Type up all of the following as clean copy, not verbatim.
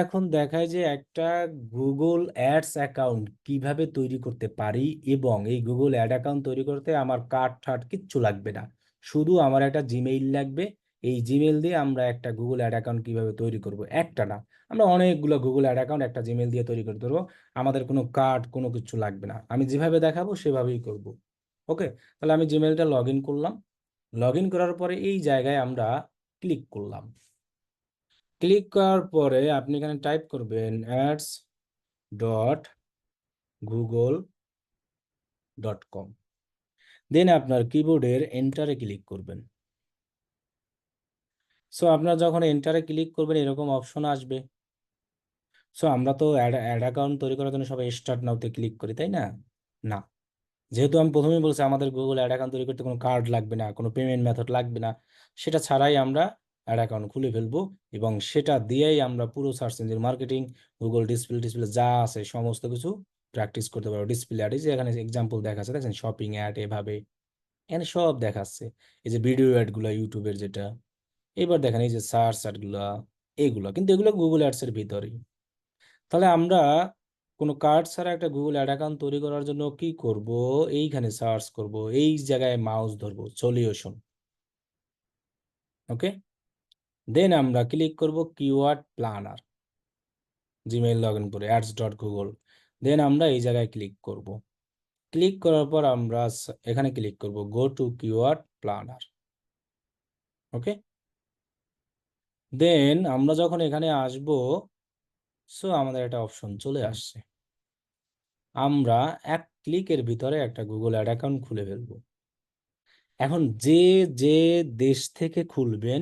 এখন দেখায় যে একটা গুগল অ্যাডস অ্যাকাউন্ট কিভাবে তৈরি করতে পারি, এবং এই গুগল অ্যাড অ্যাকাউন্ট তৈরি করতে আমার কার্ড ঠার্ড কিচ্ছু লাগবে না, শুধু আমার একটা জিমেইল লাগবে। এই জিমেইল দিয়ে আমরা একটা গুগল অ্যাড অ্যাকাউন্ট কিভাবে তৈরি করব, একটা না, আমরা অনেকগুলো গুগল অ্যাড অ্যাকাউন্ট একটা জিমেইল দিয়ে তৈরি করতে পারবো। আমাদের কোনো কার্ড কোনো কিছু লাগবে না, আমি যেভাবে দেখাবো সেভাবেই করব। ওকে, তাহলে আমি জিমেইলটা লগ ইন করলাম। লগ ইন করার পরে এই জায়গায় আমরা ক্লিক করলাম। ক্লিক করার পরে আপনি এখানে টাইপ করবেন ads.google.com, দেন আপনার কিবোর্ডের এন্টারে ক্লিক করবেন। সো আপনার যখন এন্টারে ক্লিক করবেন এরকম অপশন আসবে। সো আমরা তো অ্যাড অ্যাকাউন্ট তৈরি করার জন্য সবাই স্টার্ট নাওতে ক্লিক করি, তাই না? না, যেহেতু আমি প্রথমেই বলছি আমাদের গুগল অ্যাড অ্যাকাউন্ট তৈরি করতে কোনো কার্ড লাগবে না, কোনো পেমেন্ট মেথড লাগবে না, সেটা ছাড়াই আমরা অ্যাড অ্যাকাউন্ট খুলে ফেলবো, এবং সেটা দিয়েই আমরা পুরো search engine marketing, Google display টিসপ্লে যা আছে সমস্ত কিছু প্র্যাকটিস করতে পারবো। ডিসপ্লে অ্যাড, এই যে এখানে এক্সাম্পল দেখাচ্ছে, দেখছেন শপিং অ্যাড, এভাবে এখানে সব দেখাচ্ছে। এই যে ভিডিও অ্যাডগুলো ইউটিউবের যেটা, এবার দেখেন এই যে সার্চ অ্যাডগুলা, এগুলো কিন্তু এগুলো গুগল অ্যাডস এর ভিতরেই। তাহলে আমরা কোনো কার্ড ছাড়া একটা গুগল অ্যাড অ্যাকাউন্ট তৈরি করার জন্য কি করব? এইখানে সার্চ করব, এই জায়গায় মাউস ধরবো, সলিউশন। ওকে, দেন আমরা ক্লিক করব keyword planner, Gmail log in করে ads.google। দেন আমরা এই জায়গায় ক্লিক করব। ক্লিক করার পর আমরা এখানে ক্লিক করব গো টু কিওয়ার্ড প্ল্যানার। ওকে, দেন আমরা যখন এখানে আসব, সো আমাদের একটা অপশন চলে আসছে, আমরা এক ক্লিকের ভিতরে একটা গুগল অ্যাড অ্যাকাউন্ট খুলে ফেলবো। এখন যে যে দেশ থেকে খুলবেন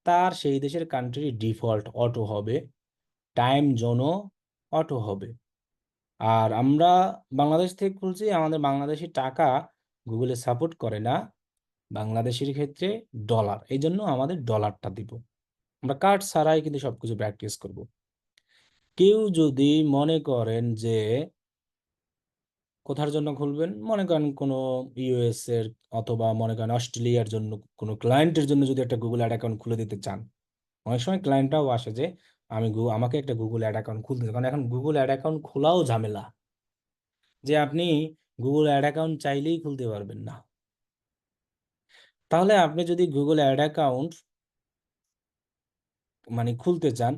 তার সেই দেশের কান্ট্রি ডিফল্ট অটো হবে, টাইম জোনও অটো হবে। আর আমরা বাংলাদেশ থেকে খুলছি, আমাদের বাংলাদেশি টাকা গুগলে সাপোর্ট করে না, বাংলাদেশের ক্ষেত্রে ডলার, এই জন্য আমাদের ডলারটা দিব। আমরা কার্ড ছাড়াই কিন্তু সবকিছু প্র্যাকটিস করব। কেউ যদি মনে করেন যে কোথার জন্য খুলবেন, মনে করেন কোনো ইউএস এর অথবা মনে করেন অস্ট্রেলিয়ার জন্য কোনো ক্লায়েন্টের জন্য যদি একটা গুগল অ্যাড অ্যাকাউন্ট খুলে দিতে চান, অনেক সময় ক্লায়েন্টরাও আসে যে আমাকে একটা গুগল অ্যাড অ্যাকাউন্ট খুলতে হবে। কারণ এখন গুগল অ্যাড অ্যাকাউন্ট খোলাও ঝামেলা, যে আপনি গুগল অ্যাড অ্যাকাউন্ট চাইলেই খুলতে পারবেন না। তাহলে আপনি যদি গুগল অ্যাড অ্যাকাউন্ট মানে খুলতে চান,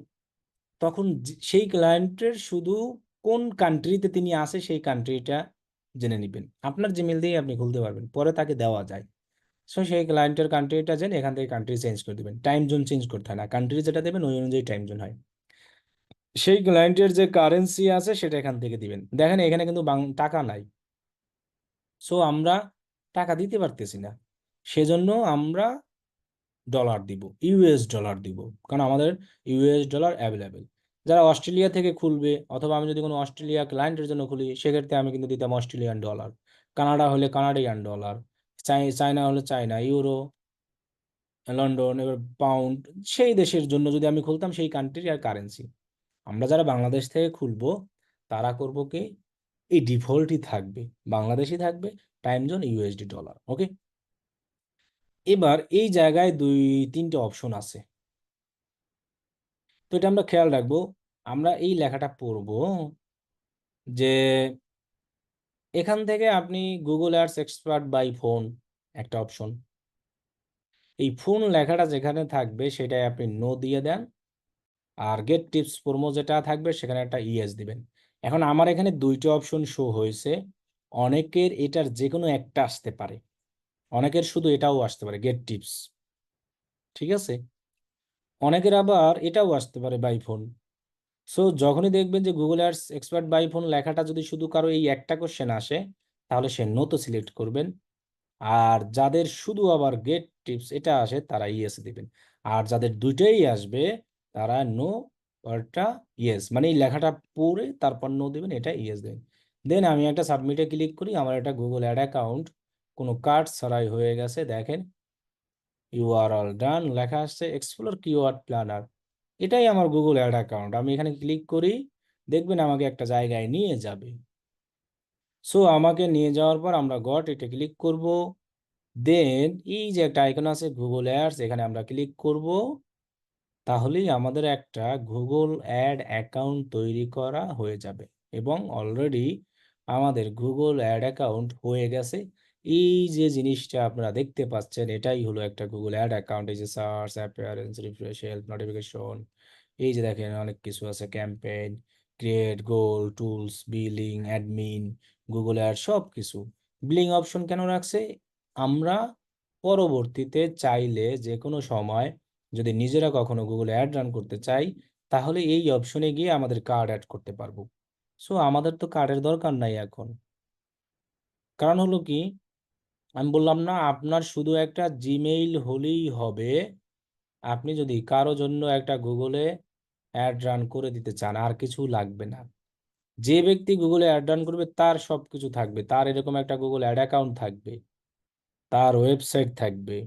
তখন সেই ক্লায়েন্টের শুধু কোন কান্ট্রিতে তিনি আসে সেই কান্ট্রিটা জেনে নেবেন, আপনার জিমেল দিয়ে আপনি খুলতে পারবেন, পরে তাকে দেওয়া যায়। সো সেই ক্লায়েন্টের কান্ট্রিটা জেনে এখান থেকে কান্ট্রি চেঞ্জ করে দেবেন, টাইম জোন চেঞ্জ করতে হয় না, কান্ট্রি যেটা দেবেন ওই অনুযায়ী টাইম জোন হয়। সেই ক্লায়েন্টের যে কারেন্সি আছে সেটা এখান থেকে দিবেন। দেখেন এখানে কিন্তু টাকা নাই, সো আমরা টাকা দিতে পারতেছি না, সেজন্য আমরা ডলার দিব, ইউএস ডলার দিব, কারণ আমাদের ইউএস ডলার অ্যাভেলেবেল। যারা অস্ট্রেলিয়া থেকে খুলবে, অথবা আমি যদি কোনো অস্ট্রেলিয়া ক্লায়েন্টের জন্য খুলি, সেক্ষেত্রে আমি কিন্তু দিতাম অস্ট্রেলিয়ান ডলার, কানাডা হলে কানাডিয়ান ডলার, চায়না হলে চায়না ইউরো, লন্ডন এবার পাউন্ড, সেই দেশের জন্য যদি আমি খুলতাম সেই কান্ট্রির আর কারেন্সি। আমরা যারা বাংলাদেশ থেকে খুলবো তারা করবো কি, এই ডিফল্টই থাকবে, বাংলাদেশই থাকবে, টাইম জোন ইউএসডি ডলার। ওকে, এবার এই জায়গায় দুই তিনটে অপশন আছে, তো এটা আমরা খেয়াল রাখবো। আমরা এই লেখাটা পড়বো যে এখান থেকে আপনি Google ads expert by phone একটা অপশন, এই ফোন লেখাটা যেখানে থাকবে সেটাই আপনি নো দিয়ে দেন, আর গেট টিপস প্রোমো যেটা থাকবে সেখানে একটা ইয়েস দিবেন। এখন আমার এখানে দুইটা অপশন শো হয়েছে, অনেকের এটার যে কোনো একটা আসতে পারে, অনেকের শুধু এটাও আসতে পারে গেট টিপস, ঠিক আছে, অনেকের আবার এটাও আসতে পারে বাই ফোন। সো যখনই দেখবেন যে Google ads expert by phone লেখাটা যদি শুধু কারো এই একটা কোশ্চেন আসে, তাহলে সে নো তো সিলেক্ট করবেন। আর যাদের শুধু আবার গেট টিপস এটা আসে তারা ইয়েস দিবেন। আর যাদের দুইটাই আসবে তারা নো অরটা ইয়েস, মানে এই লেখাটা পড়ে তারপর নো দিবেন, এটা ইয়েস দেবেন। দেন আমি একটা সাবমিটে ক্লিক করি, আমার একটা গুগল অ্যাড অ্যাকাউন্ট কোনো কার্ড ছাড়াই হয়ে গেছে। দেখেন ইউ আর অল ডান লেখা আসছে, এক্সপ্লোর কিওয়ার্ড প্ল্যানার, এটাই আমার গুগল অ্যাড অ্যাকাউন্ট। আমি এখানে ক্লিক করি, দেখবেন আমাকে একটা জায়গায় নিয়ে যাবে। সো আমাকে নিয়ে যাওয়ার পর আমরা গট এটা ক্লিক করব। দেন এই যে একটা আইকন আছে গুগল অ্যাডস, এখানে আমরা ক্লিক করব। তাহলেই আমাদের একটা গুগল অ্যাড অ্যাকাউন্ট তৈরি করা হয়ে যাবে। এবং অলরেডি আমাদের গুগল অ্যাড অ্যাকাউন্ট হয়ে গেছে। এই যে জিনিসটা আপনারা দেখতে পাচ্ছেন, এটাই হলো একটা গুগল অ্যাড অ্যাকাউন্ট। এই যে search, appearance, refresh, help, notification, এই যে দেখেন অনেক কিছু আছে, campaign, create, goal, tools, billing, admin, Google ad, সব কিছু। বিলিং অপশন কেন রাখছে? আমরা পরবর্তীতে চাইলে যে কোনো সময় যদি নিজেরা কখনো গুগলে অ্যাড রান করতে চাই, তাহলে এই অপশনে গিয়ে আমাদের কার্ড অ্যাড করতে পারবো। সো আমাদের তো কার্ডের দরকার নাই এখন। কারণ হলো কি, আমি বললাম না, আপনার শুধু একটা জিমেইল হলেই হবে। আপনি যদি কারো জন্য একটা গুগলে অ্যাড রান করে দিতে চান, আর কিছু লাগবে না। যে ব্যক্তি গুগলে অ্যাড রান করবে তার সবকিছু থাকবে, তার এরকম একটা গুগল অ্যাড অ্যাকাউন্ট থাকবে, তার ওয়েবসাইট থাকবে,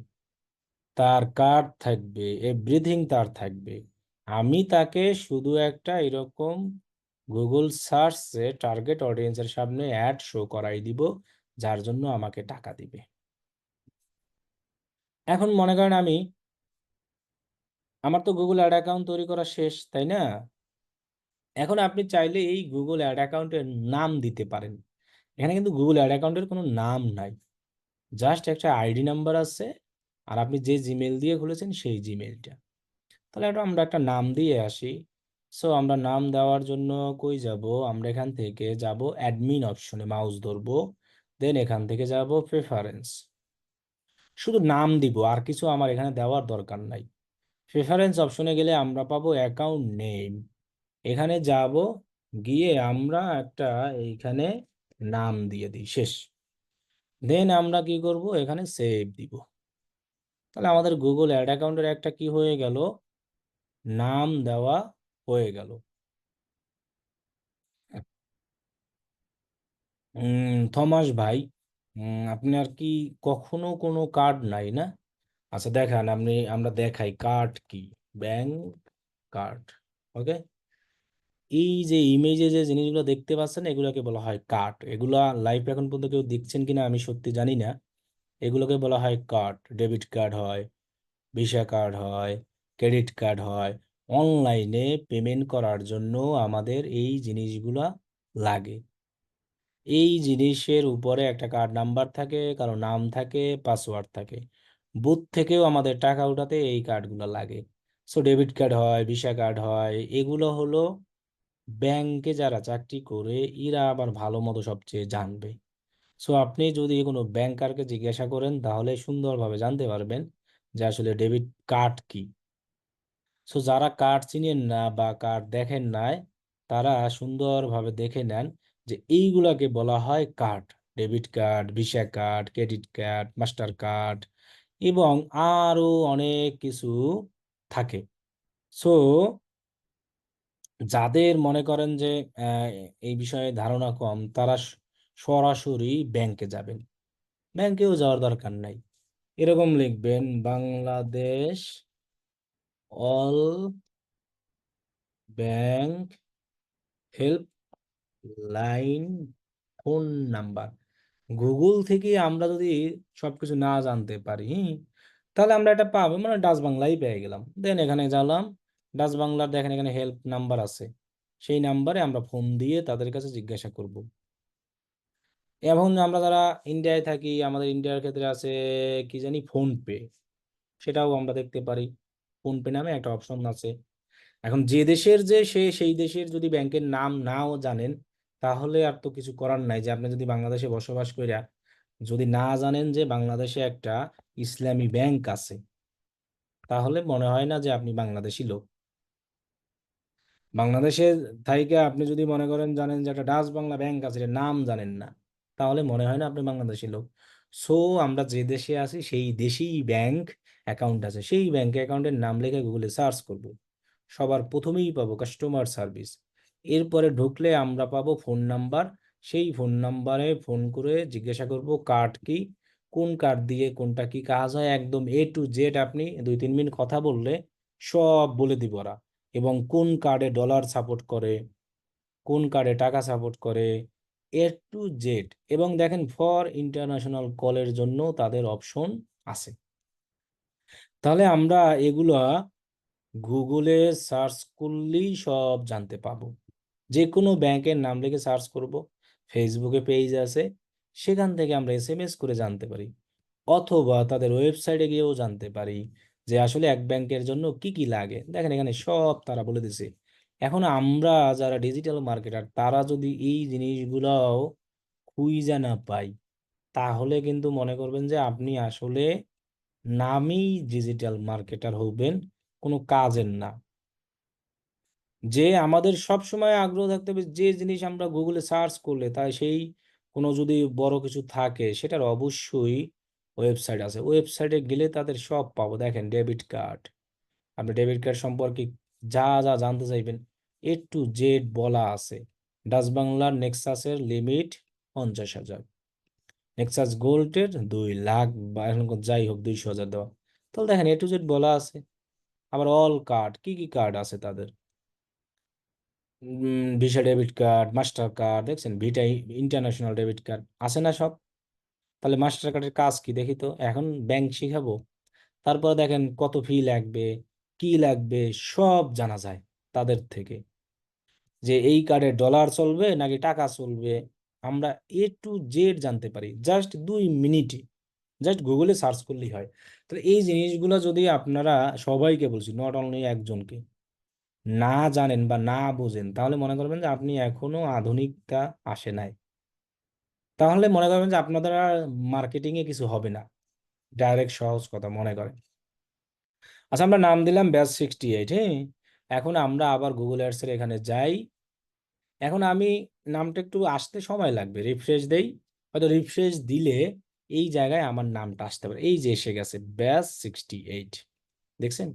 তার কার্ড থাকবে, এভরিথিং তার থাকবে। আমি তাকে শুধু একটা এরকম গুগল সার্চে টার্গেট অডিয়েন্সের সামনে অ্যাড শো করাই দিব, যার জন্য আমাকে টাকা দিবে। এখন মনে করেন আমার তো গুগল অ্যাড অ্যাকাউন্ট তৈরি করা শেষ, তাই না? এখন আপনি চাইলে এই গুগল অ্যাড অ্যাকাউন্টের নাম দিতে পারেন। এখানে কিন্তু গুগল অ্যাড অ্যাকাউন্টের কোনো নাম নাই, জাস্ট একটা আইডি নাম্বার আছে, আর আপনি যে জিমেল দিয়ে খুলেছেন সেই জিমেলটা। তাহলে আমরা একটা নাম দিয়ে আসি। সো আমরা নাম দেওয়ার জন্য কই যাব? আমরা এখান থেকে যাব অ্যাডমিন অপশনে, মাউস ধরবো, দেন এখান থেকে যাব প্রেফারেন্স। শুধু নাম দিব, আর কিছু আমার এখানে দেওয়ার দরকার নাই। প্রেফারেন্স অপশনে গেলে আমরা পাবো অ্যাকাউন্ট নেম। এখানে যাব, গিয়ে আমরা একটা এইখানে নাম দিয়ে দিই, শেষ। দেন আমরা কি করব? এখানে সেভ দিব। তাহলে আমাদের গুগল অ্যাড অ্যাকাউন্টের একটা কি হয়ে গেল? নাম দেওয়া হয়ে গেল। থমাস ভাই, আপনার কি কখনো কোনো কার্ড নাই না? আচ্ছা দেখান, আমরা দেখাই কার্ড কি। Bank card. ওকে। এই যে ইমেজে যে জিনিসগুলো দেখতে পাচ্ছেন, এগুলোকে বলা হয় কার্ড। এগুলা লাইভ এখন পর্যন্ত কেউ দেখছেন কিনা আমি সত্যি জানি না। এগুলোকে বলা হয় কার্ড। ডেবিট কার্ড হয়, ভিসা কার্ড হয়, ক্রেডিট কার্ড হয়। অনলাইনে পেমেন্ট করার জন্য আমাদের এই জিনিসগুলা লাগে। এই জিনিসের উপরে একটা কার্ড নাম্বার থাকে, কারো নাম থাকে, পাসওয়ার্ড থাকে। বুথ থেকেও আমাদের টাকা উঠাতে এই কার্ডগুলো লাগে। সো ডেবিট কার্ড হয়, ভিসা কার্ড হয়, এগুলো হলো ব্যাংকে যারা চাকরি করে এরা আবার ভালো মতো সবচেয়ে জানবে। সো আপনি যদি কোনো ব্যাংকারকে জিজ্ঞাসা করেন, তাহলে সুন্দরভাবে জানতে পারবেন যে আসলে ডেবিট কার্ড কি। সো যারা কার্ড চিনেন না বা কার্ড দেখেন নাই, তারা সুন্দরভাবে দেখে নেন যে এইগুলাকে বলা হয় card. Debit card, visa card, credit card, master card, এবং আরো অনেক কিছু থাকে। সো যাদের মনে করেন যে আহ, এই বিষয়ে ধারণা কম, তারা সরাসরি ব্যাংকে যাবেন। ব্যাংকেও যাওয়ার দরকার নাই। এরকম লিখবেন, Bangladesh all bank help line phone number. Google থেকে আমরা যদি সবকিছু না জানতে পারি, তাহলে আমরা এটা পাবো, মানে ডাচ বাংলাই পেয়ে গেলাম। দেন এখানে গেলাম, ডাচ বাংলার দেখেন এখানে হেল্প নাম্বার আছে, সেই নাম্বারে আমরা ফোন দিয়ে তাদের কাছে জিজ্ঞাসা করব। এবং আমরা যারা ইন্ডিয়ায় থাকি, আমাদের ইন্ডিয়ার ক্ষেত্রে আছে কি জানি, ফোন পে, সেটাও আমরা দেখতে পারি। ফোন পে নামে একটা অপশন আছে। এখন যে দেশের যে সে সেই দেশের যদি ব্যাংকের নাম নাও জানেন, তাহলে আর তো কিছু করার নাই। যে আপনি যদি বাংলাদেশে বসবাস কইরা যদি না জানেন যে বাংলাদেশে একটা ইসলামী ব্যাংক আছে, তাহলে মনে হয় না যে আপনি বাংলাদেশি লোক। বাংলাদেশের থাইকে আপনি যদি মনে করেন জানেন যে একটা ডাচ বাংলা ব্যাংক আছে, এর নাম জানেন না, তাহলে মনে হয় না আপনি বাংলাদেশি লোক। সো আমরা যে দেশে আছি সেই দেশেই ব্যাংক অ্যাকাউন্ট আছে, সেই ব্যাংক অ্যাকাউন্টের নাম লিখে গুগলে সার্চ করব, সবার প্রথমেই পাবো কাস্টমার সার্ভিস। এরপরে ঢুকলে আমরা পাবো ফোন নাম্বার। সেই ফোন নাম্বারে ফোন করে জিজ্ঞাসা করব কার্ড কি, কোন কার্ড দিয়ে কোনটা কি কাজ হয়, একদম A to Z আপনি 2-3 মিনিট কথা বললে সব বলে দিব ওরা। এবং কোন কার্ডে ডলার সাপোর্ট করে, কোন কার্ডে টাকা সাপোর্ট করে, A to Z। এবং দেখেন ফর ইন্টারন্যাশনাল কলের জন্য তাদের অপশন আছে। তাহলে আমরা এগুলা গুগলে সার্চ করলেই সব জানতে পাবো। যে কোনো ব্যাংকের নাম লিখে সার্চ করব, ফেসবুকে পেজ আছে, সেখান থেকে আমরা এসএমএস করে জানতে পারি, অথবা তাদের ওয়েবসাইটে গিয়েও জানতে পারি যে আসলে এক ব্যাংকের জন্য কি কি লাগে। দেখেন এখানে সব তারা বলে দিছে। এখন আমরা যারা ডিজিটাল মার্কেটার তারা যদি এই জিনিসগুলোও খুঁজে না পাই, তাহলে কিন্তু মনে করবেন যে আপনি আসলে নামেই ডিজিটাল মার্কেটার হবেন, কোনো কাজের না। যে আমাদের সব সময় আগ্রহ থাকতে হবে যে জিনিস আমরা গুগলে সার্চ করলে তাই সেই কোনো যদি বড় কিছু থাকে সেটার অবশ্যই ওয়েবসাইট আছে, ওয়েবসাইটে গেলে তাদের সব পাবো। দেখেন ডেবিট কার্ড, আপনি ডেবিট কার্ড সম্পর্কে যা যা জানতে চাইবেন A to Z বলা আছে। ডাচ বাংলার নেক্সাসের লিমিট 50,000, নেক্সাস গোল্ডের 2 লাখ, বা এখন যাই হোক 200,000 দেওয়া। তাহলে দেখেন A to Z বলা আছে। আবার অল কার্ড, কি কি কার্ড আছে তাদের, visa debit card, master card, দেখছেন ভিটা ইন্টারন্যাশনাল ডেবিট কার্ড আছে না সব। তাহলে মাস্টার কার্ডের কাজ কি দেখি তো, এখন ব্যাংক শিখাবো। তারপর দেখেন কত ফি লাগবে, কি লাগবে, সব জানা যায় তাদের থেকে, যে এই কার্ডে ডলার চলবে নাকি টাকা চলবে। আমরা A to Z জানতে পারি জাস্ট 2 মিনিটে, জাস্ট গুগলে সার্চ করলেই হয়। তো এই জিনিসগুলো যদি আপনারা, সবাইকে বলছি নট অনলি একজনকে, না জানেন বা না বোঝেন, তাহলে মনে করবেন যে আপনি এখনো আধুনিকতা আসে নাই। তাহলে মনে করবেন যে আপনাদের আর মার্কেটিং এ কিছু হবে না। ডাইরেক্ট সহজ কথা মনে করেন। আচ্ছা, আমরা নাম দিলাম ব্যাচ 68। হ্যাঁ, এখন আমরা আবার গুগল অ্যাডস এর এখানে যাই। এখন আমি নামটা একটু আসতে সময় লাগবে, রিফ্রেশ দেই। হয়তো রিফ্রেশ দিলে এই জায়গায় আমার নামটা আসতে পারে। এই যে এসে গেছে ব্যাচ 68, দেখছেন।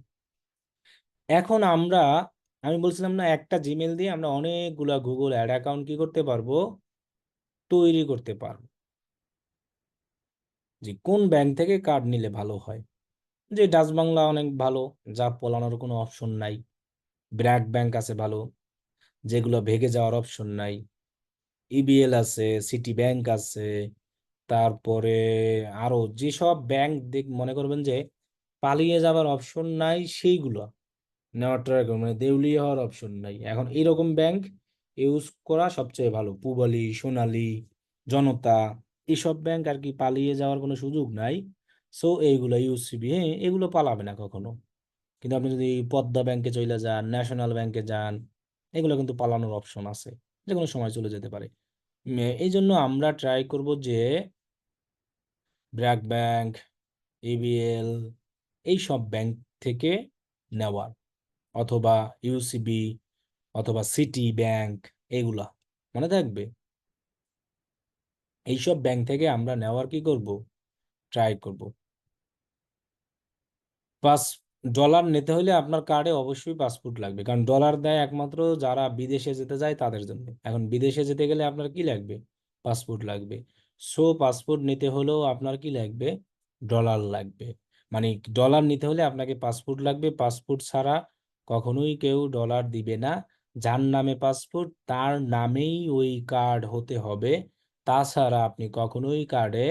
এখন আমরা, আমি বলছিলাম না একটা জিমেল দিয়ে আমরা অনেকগুলা গুগল অ্যাড অ্যাকাউন্ট কি করতে পারবো, তৈরি করতে পারবো। যে কোন ব্যাংক থেকে কার্ড নিলে ভালো হয়, যে ডাচ বাংলা অনেক ভালো, যা পলানোর কোনো অপশন নাই। ব্র্যাক ব্যাংক আছে ভালো, যেগুলো ভেগে যাওয়ার অপশন নাই। ইবিএল আছে, সিটি ব্যাংক আছে, তারপরে আরো যেসব ব্যাংক দেখ মনে করবেন যে পালিয়ে যাবার অপশন নাই, সেইগুলো নেওয়ার ট্রাই করুন, মানে দেউলিয়া হওয়ার অপশন নাই। এখন এইরকম ব্যাংক ইউজ করা সবচেয়ে ভালো। পূবালী, সোনালী, জনতা, এইসব ব্যাংক আর কি পালিয়ে যাওয়ার কোনো সুযোগ নাই। সো এইগুলো ইউসিবি, হ্যাঁ এগুলো পালাবে না কখনো। কিন্তু আপনি যদি পদ্মা ব্যাংকে চলে যান, ন্যাশনাল ব্যাংকে যান, এগুলো কিন্তু পালানোর অপশন আছে, যে কোনো সময় চলে যেতে পারে। এই জন্য আমরা ট্রাই করব যে ব্র্যাক ব্যাংক, এবিএল, এই সব ব্যাংক থেকে নেওয়ার, অথবা ইউসিবি, অথবা সিটি ব্যাংক, এগুলা মনে থাকবে। এইসব ব্যাংক থেকে আমরা নেওয়ার কি করব, ট্রাই করব। পাঁচ ডলার নিতে হলে আপনার কার্ডে অবশ্যই পাসপোর্ট লাগবে, কারণ ডলার দেয় একমাত্র যারা বিদেশে যেতে যায় তাদের জন্য। এখন বিদেশে যেতে গেলে আপনার কি লাগবে, পাসপোর্ট লাগবে। সো পাসপোর্ট নিতে হলেও আপনার কি লাগবে, ডলার লাগবে। মানে ডলার নিতে হলে আপনাকে পাসপোর্ট লাগবে। পাসপোর্ট ছাড়া কখনোই কেউ ডলার দিবে না। যার নামে পাসপোর্ট তার নামেই ওই কার্ড হতে হবে। তাছাড়া আপনি কখনোই কার্ডে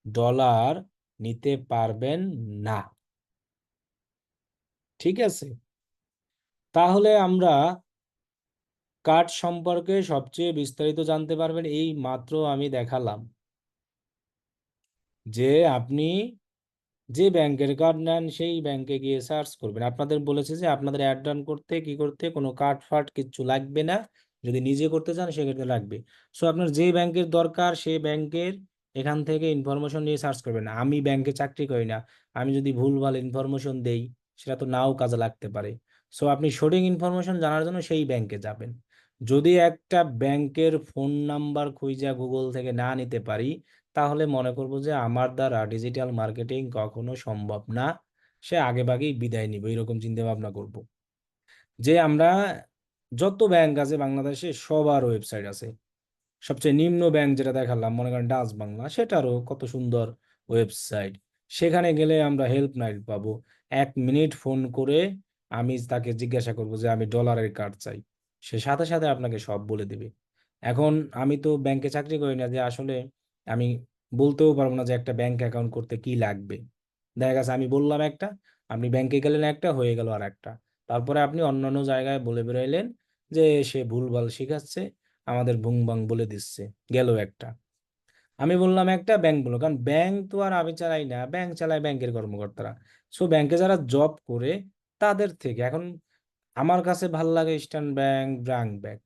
ডলার নিতে পারবেন না। ঠিক আছে, তাহলে আমরা কার্ড সম্পর্কে সবচেয়ে বিস্তারিত জানতে পারবেন এই মাত্র আমি দেখালাম, যে আপনি যে ব্যাংকের কার্ড নেন সেই ব্যাংকে গিয়ে সার্চ করবেন। আপনাদের বলেছে যে আপনাদের অ্যাড রান করতে কি করতে কোনো কার্ড ফার্ড কিচ্ছু লাগবে না, যদি নিজে করতে চান সেক্ষেত্রে লাগবে। সো আপনার যে ব্যাংকের দরকার সেই ব্যাংকের এখান থেকে ইনফরমেশন নিয়ে সার্চ করবেন। আমি ব্যাংকে চাকরি করি না, আমি যদি ভুলভাল ইনফরমেশন দেই সেটা তো নাও কাজে লাগতে পারে। সো আপনি সঠিক ইনফরমেশন জানার জন্য সেই ব্যাংকে যাবেন। যদি একটা ব্যাংকের ফোন নাম্বার খুঁজে গুগল থেকে না নিতে পারি, তাহলে মনে করবো যে আমার দ্বারা ডিজিটাল মার্কেটিং কখনো সম্ভব না, সে আগে ভাগেই বিদায় নিব, এরকম চিন্তা ভাবনা করব। যে আমরা যত ব্যাংক আছে বাংলাদেশে সবার ওয়েবসাইট আছে। সবচেয়ে নিম্ন ব্যাংক যেটা দেখালাম মনে করেন ডাচ বাংলা, সেটারও কত সুন্দর ওয়েবসাইট। সেখানে গেলে আমরা হেল্প লাইন পাবো। 1 মিনিট ফোন করে আমি তাকে জিজ্ঞাসা করব যে আমি ডলারের কার্ড চাই, সে সাথে সাথে আপনাকে সব বলে দিবে। এখন আমি তো ব্যাংকে চাকরি করি না, যে আসলে আমি বলতেও পারবো না যে একটা ব্যাংক অ্যাকাউন্ট করতে কি লাগবে। দেখা গেছে আমি বললাম একটা, আপনি ব্যাংকে গেলেন একটা, হয়ে গেল আর একটা। তারপরে আপনি অন্যান্য জায়গায় বলে বেরাইলেন যে সে ভুলভাল শিখাচ্ছে, আমাদের বুং বাং বলে দিচ্ছে, গেল একটা। আমি বললাম একটা, ব্যাংক বললো, কারণ ব্যাংক তো আর আমি চালাই না, ব্যাংক চালায় ব্যাংকের কর্মকর্তারা। সো ব্যাংকে যারা জব করে তাদের থেকে এখন আমার কাছে ভালো লাগে ইস্টার্ন ব্যাংক, ব্রাং ব্যাংক।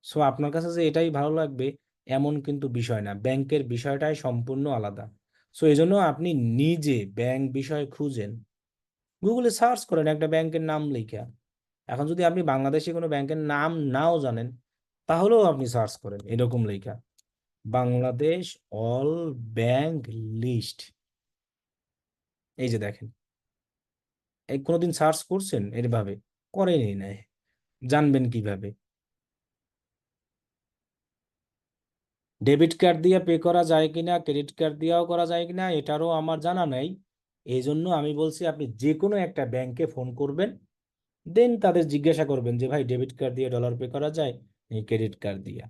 সো আপনার কাছে যে এটাই ভালো লাগবে এমন কিন্তু বিষয় না, ব্যাংকের বিষয়টাই সম্পূর্ণ আলাদা। সো এই জন্য আপনি নিজে ব্যাংক বিষয় খুঁজেন, গুগলে সার্চ করেন একটা ব্যাংকের নাম লেখা। এখন যদি আপনি বাংলাদেশে কোনো ব্যাংকের নাম নাও জানেন, তাহলেও আপনি সার্চ করেন এরকম লেখা, বাংলাদেশ অল ব্যাংক লিস্ট। এই যে দেখেন, এই কোনোদিন সার্চ করছেন এভাবে? করেনি নাই, জানবেন কিভাবে? ডেবিট কার্ড দিয়ে পে করা যায় কিনা, ক্রেডিট কার্ড দিয়েও করা যায় কিনা এটারও আমার জানা নাই। এই জন্য আমি বলছি আপনি যে কোনো একটা ব্যাংকে ফোন করবেন, দেন তাদের জিজ্ঞাসা করবেন যে ভাই ডেবিট কার্ড দিয়ে ডলার পে করা যায়, ক্রেডিট কার্ড দিয়ে।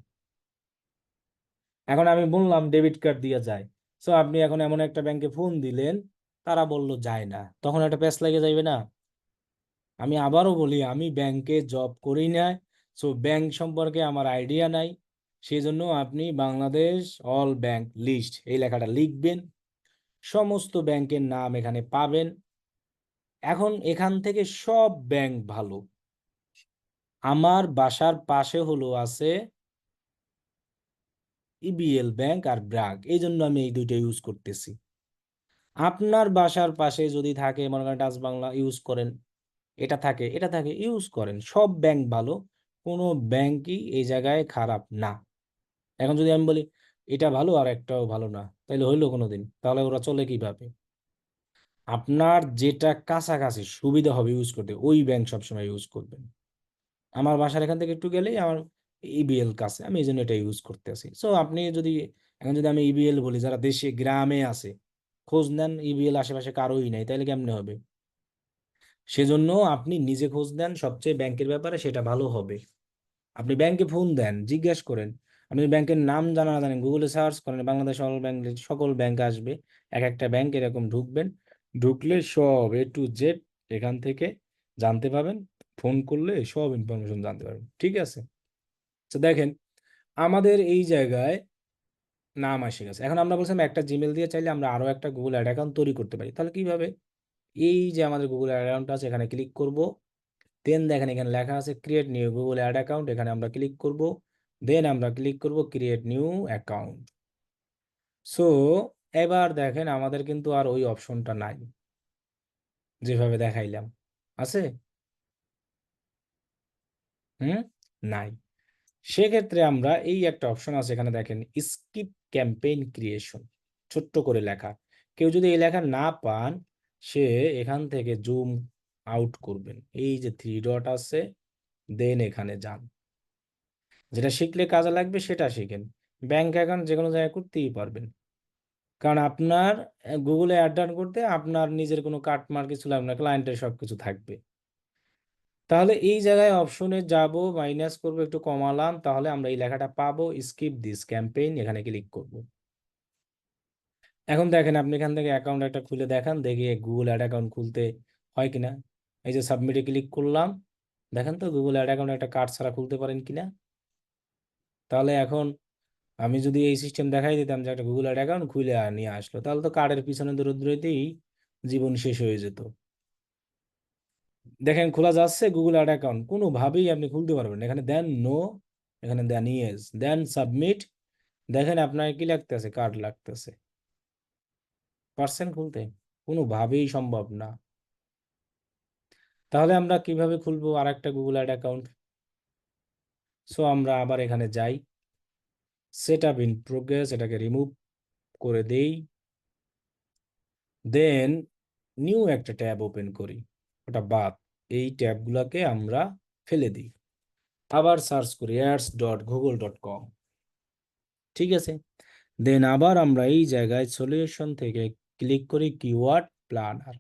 এখন আমি বললাম ডেবিট কার্ড দিয়ে যায়, সো আপনি এখন এমন একটা ব্যাংকে ফোন দিলেন, তারা বলল যায় না, তখন একটা প্যাচ লেগে যাইবে না? আমি আবারও বলি, আমি ব্যাংকে জব করি না, সো ব্যাংক সম্পর্কে আমার আইডিয়া নাই। সেই জন্য আপনি বাংলাদেশ অল ব্যাংক লিস্ট এই লেখাটা লিখবেন, সমস্ত ব্যাংকের নাম এখানে পাবেন। এখন এখান থেকে সব ব্যাংক ভালো। আমার বাসার পাশে হলো আছে ইবিএল ব্যাংক আর ব্র্যাক, এই জন্য আমি এই দুইটা ইউজ করতেছি। আপনার বাসার পাশে যদি থাকে মনে করেন ডাচ বাংলা ইউজ করেন, এটা থাকে এটা থাকে ইউজ করেন, সব ব্যাংক ভালো, কোনো ব্যাংকই এই জায়গায় খারাপ না। এখন যদি আমি বলি এটা ভালো আর একটাও ভালো না, তাহলে হইলো কোনোদিন? তাহলে ওরা চলে কিভাবে? আপনার যেটা কাছাকাছি সুবিধা হবে ইউজ করতে, ওই ব্যাংক সবসময় ইউজ করবেন। আমার বাসার এখান থেকে একটু গেলেই আমার ইবিএল কাছে, আমি এই জন্য এটা ইউজ করতে আছি। সো আপনি যদি, এখন যদি আমি ইবিএল বলি, যারা দেশে গ্রামে আছে খোঁজ নেন, ইবিএল আশেপাশে কারোই নাই, তাহলে কেমনে হবে? সেজন্য আপনি নিজে খোঁজ নেন সবচেয়ে ব্যাংকের ব্যাপারে, সেটা ভালো হবে। আপনি ব্যাংকে ফোন দেন, জিজ্ঞেস করেন। আপনি ব্যাংকের নাম জানা না জানেন, গুগলে সার্চ করেন বাংলাদেশ অল ব্যাংক, সকল ব্যাংক আসবে। এক একটা ব্যাংক এরকম ঢুকবেন, ঢুকলে সব A to Z এখান থেকে জানতে পাবেন। ফোন করলে সব ইনফরমেশন জানতে পারবেন, ঠিক আছে? তো দেখেন, আমাদের এই জায়গায় নাম এসে গেছে। এখন আমরা বলছিলাম একটা জিমেল দিয়ে চাইলে আমরা আরো একটা গুগল অ্যাড অ্যাকাউন্ট তৈরি করতে পারি, তাহলে কিভাবে? এই যে আমাদের গুগল অ্যাড অ্যাকাউন্ট আছে, এখানে ক্লিক করব। দেন দেখেন এখানে লেখা আছে create new Google ad account, এখানে আমরা ক্লিক করব। দেন আমরা ক্লিক করব ক্রিয়েট নিউ অ্যাকাউন্ট। সো এবার দেখেন আমাদের কিন্তু আর ওই অপশনটা নাই, যেভাবে দেখাইলাম। আছে? হুম, নাই। সেক্ষেত্রে আমরা এই একটা অপশন আছে এখানে দেখেন, স্কিপ ক্যাম্পেইন ক্রিয়েশন, ছোট্ট করে লেখা। কেউ যদি এই লেখা না পান, সে এখান থেকে জুম আউট করবেন, এই যে 3 ডট আছে, দেন এখানে যান। যেটা শিখলে কাজে লাগবে সেটা শিখেন। ব্যাংক অ্যাকাউন্ট যে কোনো জায়গায় করতেই পারবেন, কারণ আপনার গুগলে অ্যাড রান করতে আপনার নিজের কোনো কাটমার কিছু লাগবে না, ক্লায়েন্টের সব কিছু থাকবে। তাহলে এই জায়গায় অপশনে যাব, মাইনাস করব, একটু কমালাম, তাহলে আমরা এই লেখাটা পাবো, স্কিপ দিস ক্যাম্পেইন, এখানে ক্লিক করব। এখন দেখেন আপনি এখান থেকে অ্যাকাউন্ট একটা খুলে দেখান দেখি গুগল অ্যাড অ্যাকাউন্ট খুলতে হয় কিনা। এই যে সাবমিটে ক্লিক করলাম, দেখেন তো গুগল অ্যাড অ্যাকাউন্ট একটা কার্ড ছাড়া খুলতে পারেন কিনা। তাহলে এখন আমি যদি এই সিস্টেম দেখাই দিতাম যে একটা গুগল অ্যাড অ্যাকাউন্ট খুলে নিয়ে আসলো, তাহলে তো কার্ডের পিছনে দৌড়তে দৌড়তেই জীবন শেষ হয়ে যেত। দেখেন খোলা যাচ্ছে গুগল অ্যাড অ্যাকাউন্ট, কোনোভাবেই আপনি খুলতে পারবেন না। এখানে দেন নো, এখানে দেন ইয়েস, দেন সাবমিট। দেখেন আপনার কি লাগতেছে, কার্ড লাগতেছে, পারছেন খুলতে? কোনোভাবেই সম্ভব না। তাহলে আমরা কিভাবে খুলবো আর একটা গুগল অ্যাড অ্যাকাউন্ট? সো আমরা আবার এখানে যাই, সেট আপ ইন প্রোগ্রেস, এটাকে রিমুভ করে দেই। দেন নিউ একটা ট্যাব ওপেন করি, ওটা বাদ, এই ট্যাবগুলোকে আমরা ফেলে দিই। আবার সার্চ করি ads.google.com, ঠিক আছে? দেন আবার আমরা এই জায়গায় সলিউশন থেকে ক্লিক করি কিওয়ার্ড প্ল্যানার।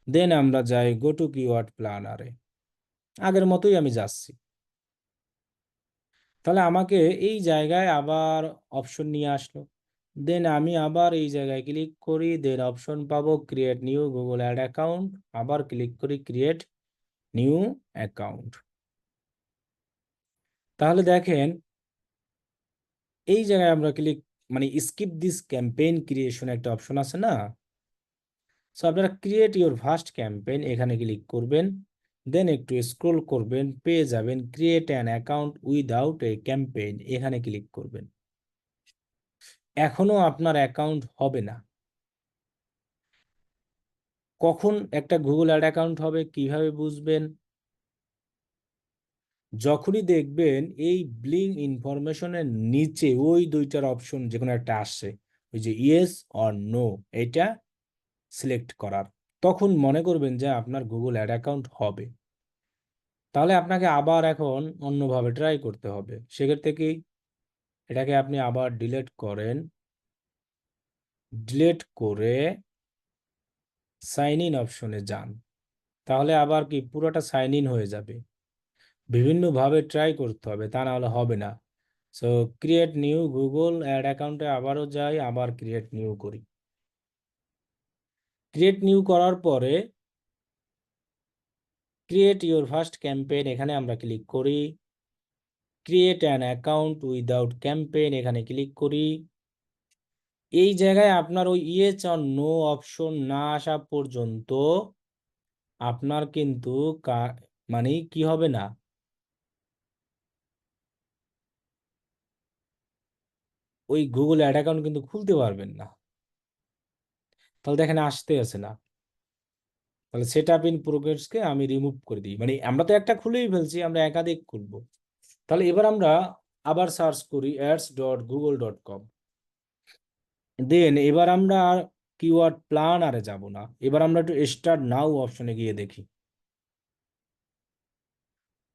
দেন আমরা যাই গো টু কিওয়ার্ড প্ল্যানারে, আগের মতোই আমি যাচ্ছি। তাহলে আমাকে এই জায়গায় আবার অপশন নিয়ে আসলো, দেন আমি আবার এই জায়গায় ক্লিক করি, দেন অপশন পাবো create new Google ad account, আবার ক্লিক করি ক্রিয়েট নিউ অ্যাকাউন্ট। তাহলে দেখেন এই জায়গায় আমরা ক্লিক, মানে স্কিপ দিস ক্যাম্পেইন ক্রিয়েশন একটা অপশন আছে না, সো আপনারা ক্রিয়েট ইউর ফার্স্ট ক্যাম্পেইন এখানে ক্লিক করবেন, দেন একটু স্ক্রোল করবেন, পেয়ে যাবেন create an account without a campaign, এখানে ক্লিক করবেন। এখনো আপনার অ্যাকাউন্ট হবে না। কখন একটা গুগল অ্যাড অ্যাকাউন্ট হবে কিভাবে বুঝবেন? যখনই দেখবেন এই ব্লিং ইনফরমেশনের নিচে ওই দুইটার অপশন যে কোনো একটা আসছে, ওই যে ইয়েস অর নো, এটা সিলেক্ট করার, তখন মনে করবেন যে আপনার গুগল অ্যাড অ্যাকাউন্ট হবে। তাহলে আপনাকে আবার এখন অন্যভাবে ট্রাই করতে হবে। সেক্ষেত্রে কি, এটাকে আপনি আবার ডিলিট করেন, ডিলিট করে সাইন ইন অপশনে যান, তাহলে আবার কি পুরোটা সাইন ইন হয়ে যাবে। বিভিন্নভাবে ট্রাই করতে হবে, তা না হলে হবে না। So create new Google ad অ্যাকাউন্টে আবারও যাই, আবার ক্রিয়েট নিউ করি। ক্রিয়েট নিউ করার পরে ক্রিয়েট ইউর ফার্স্ট ক্যাম্পেইন এখানে আমরা ক্লিক করি, create an account without campaign এখানে ক্লিক করি। এই জায়গায় আপনার ওই ইয়েস অর নো অপশন না আসা পর্যন্ত আপনার কিন্তু মানে কি হবে না, ওই গুগল অ্যাড অ্যাকাউন্ট কিন্তু খুলতে পারবেন না। তাহলে দেখেন আসতে আছে না, তাহলে সেট আপ ইন প্রোগ্রেসকে আমি রিমুভ করে দিই, মানে আমরা তো একটা খুলেই ফেলছি, আমরা একাধিক খুলবো। তাহলে এবার আমরা আবার সার্চ করি ads.google.com। দেন এবার আমরা আর কিওয়ার্ড প্ল্যানারে যাব না, এবার আমরা একটু স্টার্ট নাও অপশনে গিয়ে দেখি।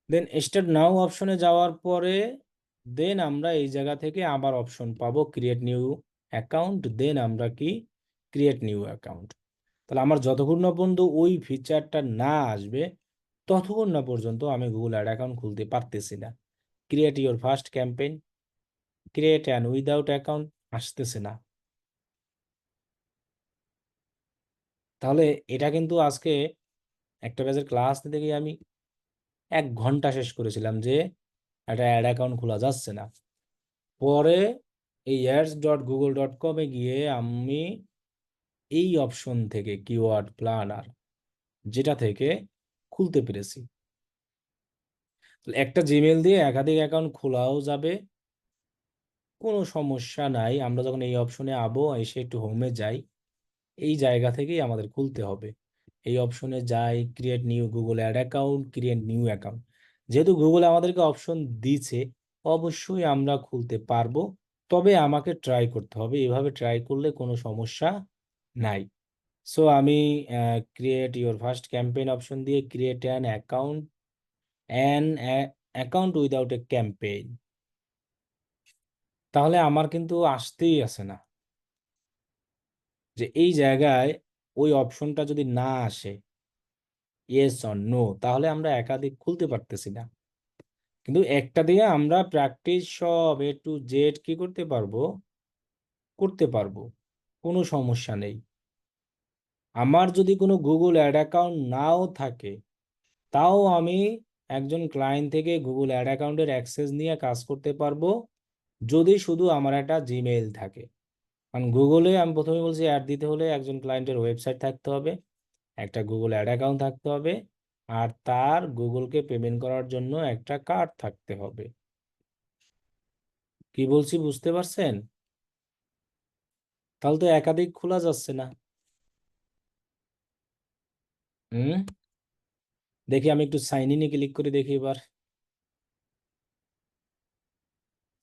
দেন স্টার্ট নাও অপশনে যাওয়ার পরে দেন আমরা এই জায়গা থেকে আবার অপশন পাবো ক্রিয়েট নিউ অ্যাকাউন্ট, দেন আমরা কি ক্রিয়েট নিউ অ্যাকাউন্ট। তাহলে আমার যতক্ষণ না পর্যন্ত ওই ফিচারটা না আসবে ততক্ষণ না পর্যন্ত আমি গুগল অ্যাড অ্যাকাউন্ট খুলতে পারতেছি না। Create your first campaign, create an without account আসতেছে না। তাহলে এটা কিন্তু আজকে একটা ব্যাচের ক্লাস নিতে গিয়ে আমি 1 ঘন্টা শেষ করেছিলাম যে একটা অ্যাড অ্যাকাউন্ট খোলা যাচ্ছে না। পরে এই ads.google.com-এ গিয়ে আমি এই অপশন থেকে কিওয়ার্ড প্ল্যানার, যেটা থেকে খুলতে পেরেছি। একটা জিমেল দিয়ে একাধিক অ্যাকাউন্ট খোলাও যাবে, কোনো সমস্যা নাই। আমরা যখন এই অপশনে এসে একটু হোমে যাই, এই জায়গা থেকেই আমাদের খুলতে হবে। এই অপশনে যাই, create new Google ad account, create new account. যেহেতু গুগল আমাদেরকে অপশন দিছে, অবশ্যই আমরা খুলতে পারবো, তবে আমাকে ট্রাই করতে হবে। এভাবে ট্রাই করলে কোনো সমস্যা নাই। সো আমি create your first campaign option দিয়ে create an account without a campaign, তাহলে আমার কিন্তু আসতেই আসে না। যে এই জায়গায় ওই অপশনটা যদি না আসে ইয়েস অর নো, তাহলে আমরা একাধিক খুলতে পারতেছি না। কিন্তু একটা দিয়ে আমরা প্র্যাকটিস সব A to Z কি করতে পারবো, করতে পারবো, কোনো সমস্যা নেই। আমার যদি কোনো গুগল অ্যাড অ্যাকাউন্ট নাও থাকে, তাও আমি একজন ক্লায়েন্ট থেকে গুগল অ্যাড অ্যাকাউন্টের অ্যাক্সেস নিয়ে কাজ করতে পারবো, যদি শুধু আমার একটা জিমেইল থাকে। কারণ গুগলে আমি প্রথমে বলছি অ্যাড দিতে হলে একজন ক্লায়েন্টের ওয়েবসাইট থাকতে হবে, একটা গুগল অ্যাড অ্যাকাউন্ট থাকতে হবে, আর তার গুগলকে পেমেন্ট করার জন্য একটা কার্ড থাকতে হবে। কি বলছি বুঝতে পারছেন? তাহলে তো একাধিক খোলা যাচ্ছে না। হুম, দেখি আমি একটু সাইন ইনে ক্লিক করে দেখি এবার।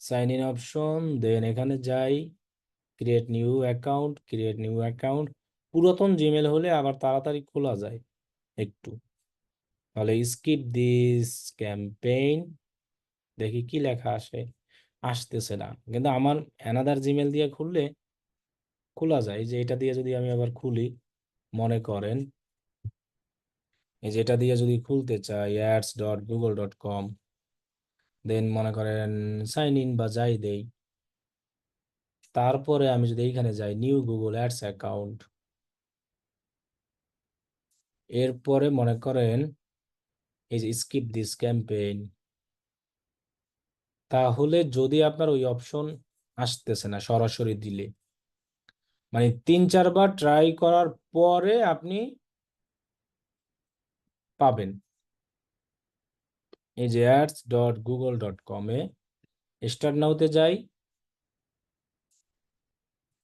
সাইন ইন অপশন, দেন এখানে যাই, create new account, create new account. পুরাতন জিমেল হলে আবার তাড়াতাড়ি খোলা যায় একটু। তাহলে স্কিপ দিস ক্যাম্পেইন, দেখি কি লেখা আসে। আসতেছে না, কিন্তু আমার অ্যানাদার জিমেল দিয়ে খুললে খোলা যায়। যে এটা দিয়ে যদি আমি আবার খুলি, মনে করেন এই যে এটা দিয়ে যদি খুলতে চাই ads.google.com, দেন মনে করেন সাইন ইন বা যাই দেই, তারপরে আমি যদি এইখানে যাই নিউ গুগল অ্যাডস অ্যাকাউন্ট, এরপরে মনে করেন এই যে স্কিপ দিস ক্যাম্পেইন, তাহলে যদি আপনার ওই অপশন আসতেছে না সরাসরি দিলে, মানে 3-4 বার ট্রাই করার পরে আপনি পাবেন। এই যে ads.google.com-এ স্টার্ট নাউতে যাই,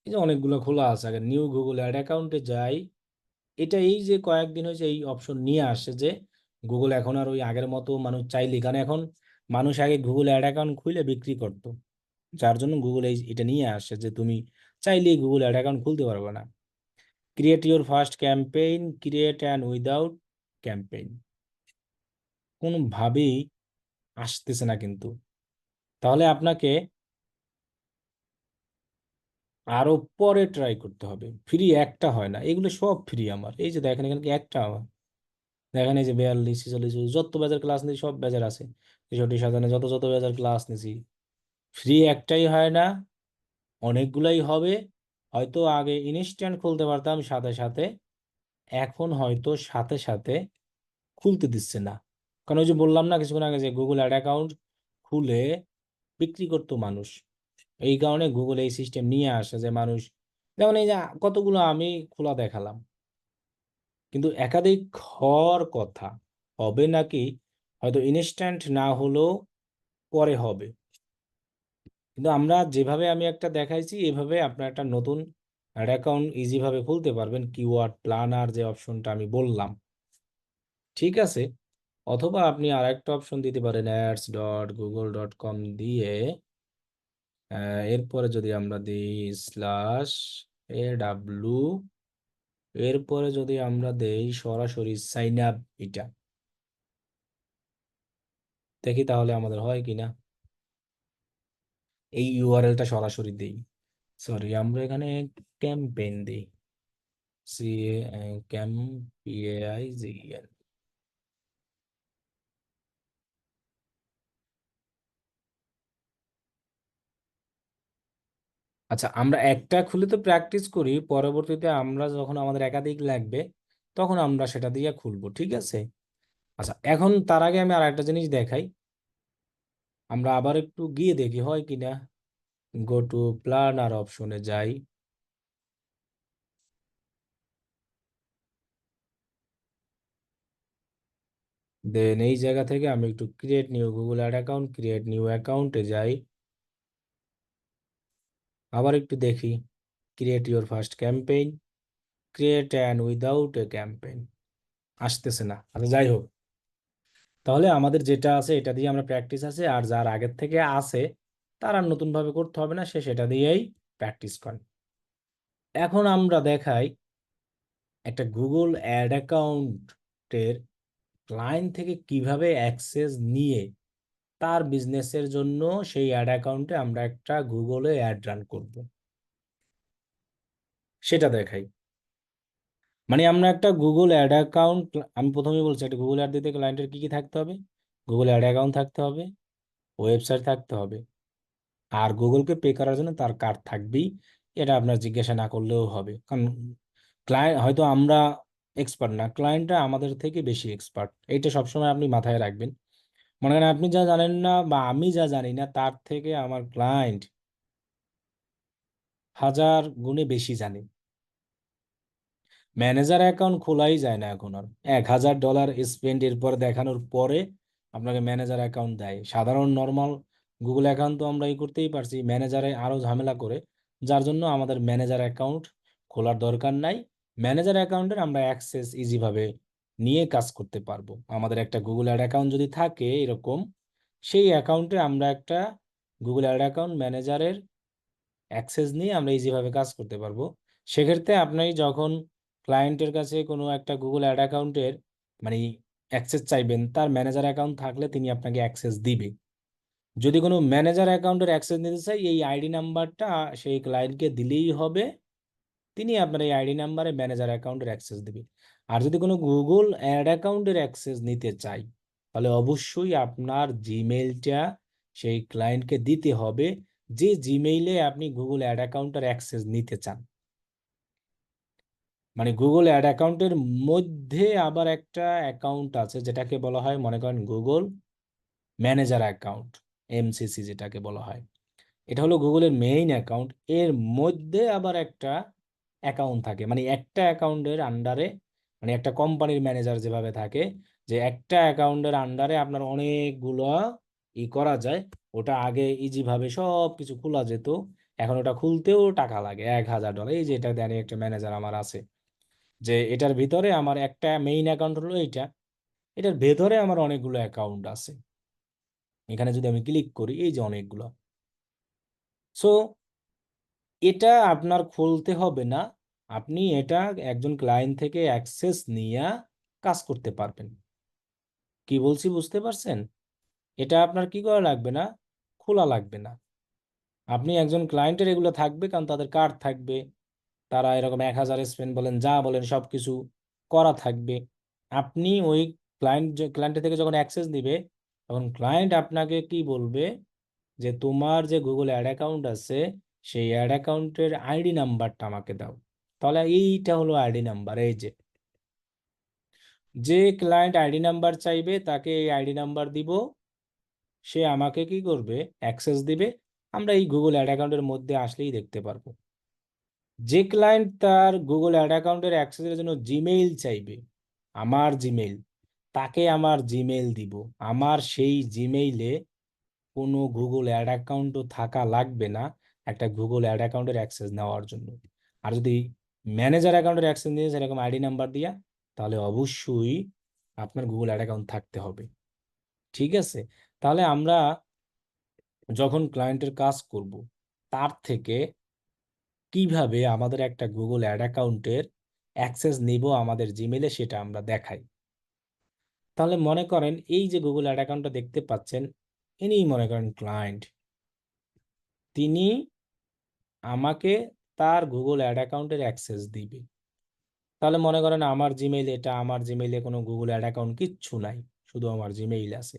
এই যে অনেকগুলো খোলা আছে, আগে নিউ গুগল অ্যাড অ্যাকাউন্টে যাই। এটা এই যে কয়েকদিন হয়েছে এই অপশন নিয়ে আসে যে গুগল এখন আর ওই আগের মতো মানুষ চাইলে, কারণ এখন মানুষ আগে গুগল অ্যাড অ্যাকাউন্ট খুলে বিক্রি করতো, যার জন্য গুগল এই এটা নিয়ে আসে যে তুমি চাইলেই গুগল অ্যাড অ্যাকাউন্ট খুলতে পারবে না। Create your first campaign, create and without campaign, কোনোভাবেই আসতেছে না কিন্তু। তাহলে আপনাকে আরো পরে ট্রাই করতে হবে, ফ্রি একটা হয় না, এগুলো সব ফ্রি আমার। এই যে দেখেন এখানে কি একটা আমার, দেখেন এই যে 42, 46 যত ব্যাচের ক্লাস নিয়েছি সব ব্যাচের আছে, 63, 57 যত যত ব্যাচের ক্লাস নিয়েছি, ফ্রি একটাই হয় না, অনেকগুলাই হবে। হয়তো আগে ইনস্ট্যান্ট খুলতে পারতাম সাথে সাথে, এখন হয়তো সাথে সাথে খুলতে দিচ্ছে না। কারণ ওই যে বললাম না কিছুক্ষণ আগে যে গুগল অ্যাড অ্যাকাউন্ট খুলে বিক্রি করতো মানুষ, এই কারণে গুগল এই সিস্টেম নিয়ে আসে যে মানুষ, যেমন এই যে কতগুলো আমি খোলা দেখালাম, কিন্তু একাধিক হওয়ার কথা, হবে নাকি হয়তো ইনস্ট্যান্ট না হলেও পরে হবে। কিন্তু আমরা যেভাবে আমি একটা দেখাইছি এভাবে আপনার একটা নতুন অ্যাড অ্যাকাউন্ট ইজি ভাবে খুলতে পারবেন, কিওয়ার্ড প্ল্যানার যে অপশনটা আমি বললাম, ঠিক আছে। অথবা আপনি আর একটা অপশন দিতে পারেন ads.google.com দিয়ে, এরপরে যদি আমরা দিই /AW, এরপরে যদি আমরা দেই সরাসরি সাইন আপ, এটা দেখি তাহলে আমাদের হয় কিনা। এই ইউআরএলটা সরাসরি দেই, সরি আমরা এখানে ক্যাম্পেইন দিই, CAMPAIGN। আচ্ছা, আমরা একটা খুলে তো প্র্যাকটিস করি, পরবর্তীতে আমরা যখন আমাদের একাধিক লাগবে তখন আমরা সেটা দিয়ে খুলবো, ঠিক আছে। আচ্ছা, এখন তার আগে আমি আর একটা জিনিস দেখাই, আমরা আবার একটু গিয়ে দেখি হয় কিনা। গো টু প্ল্যানার অপশনে যাই, দেন এই জায়গা থেকে আমি একটু create new Google ad account, create new অ্যাকাউন্টে যাই, আবার একটু দেখি create your first campaign, create and without a campaign, আসতেছে না। আচ্ছা যাই হোক, তাহলে আমাদের যেটা আছে এটা দিয়ে আমরা প্র্যাকটিস আছে, আর যার আগের থেকে আছে তার আর নতুন ভাবে করতে হবে না, সে সেটা দিয়েই প্র্যাকটিস করে। এখন আমরা দেখাই একটা গুগল অ্যাড অ্যাকাউন্টের ক্লায়েন্ট থেকে কিভাবে অ্যাক্সেস নিয়ে তার বিজনেসের জন্য সেই অ্যাড অ্যাকাউন্টে আমরা একটা গুগলে অ্যাড রান করব, সেটা দেখাই। মানে আমরা একটা গুগল অ্যাড অ্যাকাউন্ট, আমি প্রথমেই বলছি একটা গুগল অ্যাড দিতে ক্লায়েন্টের কি কি থাকতে হবে, গুগল অ্যাড অ্যাকাউন্ট থাকতে হবে, ওয়েবসাইট থাকতে হবে, আর গুগলকে পে করার জন্য তার কার্ড থাকবেই। এটা আপনার জিজ্ঞাসা না করলেও হবে, কারণ ক্লায়েন্ট হয়তো আমরা এক্সপার্ট না, ক্লায়েন্টরা আমাদের থেকে বেশি এক্সপার্ট, এইটা সবসময় আপনি মাথায় রাখবেন। মনে করেন আপনি যা জানেন না বা আমি যা জানি না তার থেকে আমার ক্লায়েন্ট 1000 গুণে বেশি জানে। ম্যানেজার অ্যাকাউন্ট খোলাই যায় না এখন আর, $1000 স্পেন্ড এর পর দেখানোর পরে আপনাকে ম্যানেজার অ্যাকাউন্ট দেয়। সাধারণ নর্মাল গুগল অ্যাকাউন্ট তো আমরা করতেই পারছি, ম্যানেজারে আরো ঝামেলা করে, যার জন্য আমাদের ম্যানেজার অ্যাকাউন্ট খোলার দরকার নাই। ম্যানেজার অ্যাকাউন্টের আমরা অ্যাক্সেস ইজি ভাবে নিয়ে কাজ করতে পারবো। আমাদের একটা গুগল অ্যাড অ্যাকাউন্ট যদি থাকে এরকম, সেই অ্যাকাউন্টে আমরা একটা গুগল অ্যাড অ্যাকাউন্ট ম্যানেজারের অ্যাক্সেস নিয়ে আমরা ইজিভাবে কাজ করতে পারবো। সেক্ষেত্রে আপনি যখন ক্লায়েন্টের কাছে কোনো একটা গুগল অ্যাড অ্যাকাউন্টের মানে অ্যাক্সেস চাইবেন, তার ম্যানেজার অ্যাকাউন্ট থাকলে তিনি আপনাকে অ্যাক্সেস দিবে। যদি কোনো ম্যানেজার অ্যাকাউন্টের অ্যাক্সেস নিতে চাই, এই আইডি নাম্বারটা সেই ক্লায়েন্টকে দিলেই হবে, তিনি আপনার এই আইডি নাম্বারে ম্যানেজার অ্যাকাউন্টের অ্যাক্সেস দিবে। আর যদি কোনো গুগল অ্যাড অ্যাকাউন্টের অ্যাক্সেস নিতে চাই, তাহলে অবশ্যই আপনার জিমেইলটা সেই ক্লায়েন্টকে দিতে হবে, যে জিমেইলে আপনি গুগল অ্যাড অ্যাকাউন্টের অ্যাক্সেস নিতে চান, মানে গুগল অ্যাড অ্যাকাউন্টের মধ্যে আবার একটা অ্যাকাউন্ট আছে যেটাকে বলা হয়, মনে করেন গুগল ম্যানেজার অ্যাকাউন্ট, এমসিসি যেটাকে বলা হয়। এটা হলো গুগলের মেইন অ্যাকাউন্ট, এর মধ্যে আবার একটা অ্যাকাউন্ট থাকে, মানে একটা অ্যাকাউন্টের আন্ডারে, মানে একটা কোম্পানির ম্যানেজার যেভাবে থাকে, যে একটা অ্যাকাউন্টের আন্ডারে আপনার অনেকগুলো করা যায়। ওটা আগে ইজি ভাবে সব কিছু খোলা যেত, এখন ওটা খুলতেও টাকা লাগে $1000। এই যে এটা জানি একটা ম্যানেজার আমার আছে, যে এটার ভিতরে আমার একটা মেইন অ্যাকাউন্ট হলো এইটা, এটার ভেতরে আমার অনেকগুলো অ্যাকাউন্ট আছে। এখানে যদি আমি ক্লিক করি, এই যে অনেকগুলো। সো এটা আপনার খুলতে হবে না, আপনি এটা একজন ক্লায়েন্ট থেকে অ্যাক্সেস নিয়ে কাজ করতে পারবেন। কি বলছি বুঝতে পারছেন? এটা আপনার কি করা লাগবে না, খোলা লাগবে না। আপনি একজন ক্লায়েন্টের এগুলো থাকবে, কারণ তাদের কার্ড থাকবে, তারা এরকম 1000 স্পেন্ড বলেন যা বলেন সব কিছু করা থাকবে। আপনি ওই ক্লায়েন্টের থেকে যখন অ্যাক্সেস দিবে, তখন ক্লায়েন্ট আপনাকে কি বলবে, যে তোমার যে গুগল অ্যাড অ্যাকাউন্ট আছে, সেই অ্যাড অ্যাকাউন্টের আইডি নাম্বারটা আমাকে দাও। তাহলে এইটা হলো আইডি নাম্বার। এই যে ক্লায়েন্ট আইডি নাম্বার চাইবে তাকে এই আইডি নাম্বার দিব, সে আমাকে কি করবে, অ্যাক্সেস দিবে। আমরা এই গুগল অ্যাড অ্যাকাউন্টের মধ্যে আসলেই দেখতে পারবো। যে ক্লায়েন্ট তার গুগল অ্যাড অ্যাকাউন্টের অ্যাক্সেসের জন্য জিমেইল চাইবে, আমার জিমেইল, তাকে আমার জিমেইল দিব। আমার সেই জিমেইলে কোনো গুগল অ্যাড অ্যাকাউন্টও থাকা লাগবে না একটা গুগল অ্যাড অ্যাকাউন্টের অ্যাক্সেস নেওয়ার জন্য। আর যদি ম্যানেজার অ্যাকাউন্টের অ্যাক্সেস নিয়ে সেরকম আইডি নাম্বার দিয়া, তাহলে অবশ্যই আপনার গুগল অ্যাড অ্যাকাউন্ট থাকতে হবে। ঠিক আছে? তাহলে আমরা যখন ক্লায়েন্টের কাজ করব, তার থেকে কিভাবে আমাদের একটা গুগল অ্যাড অ্যাকাউন্টের অ্যাক্সেস নিব আমাদের জিমেলে, সেটা আমরা দেখাই। তাহলে মনে করেন এই যে গুগল অ্যাড অ্যাকাউন্টটা দেখতে পাচ্ছেন, ইনি মনে করেন ক্লায়েন্ট, তিনি আমাকে তার গুগল অ্যাড অ্যাকাউন্টের অ্যাক্সেস দিবে। তাহলে মনে করেন আমার জিমেইল এটা, আমার জিমেইলে কোনো গুগল অ্যাড অ্যাকাউন্ট কিচ্ছু নাই, শুধু আমার জিমেইল আছে।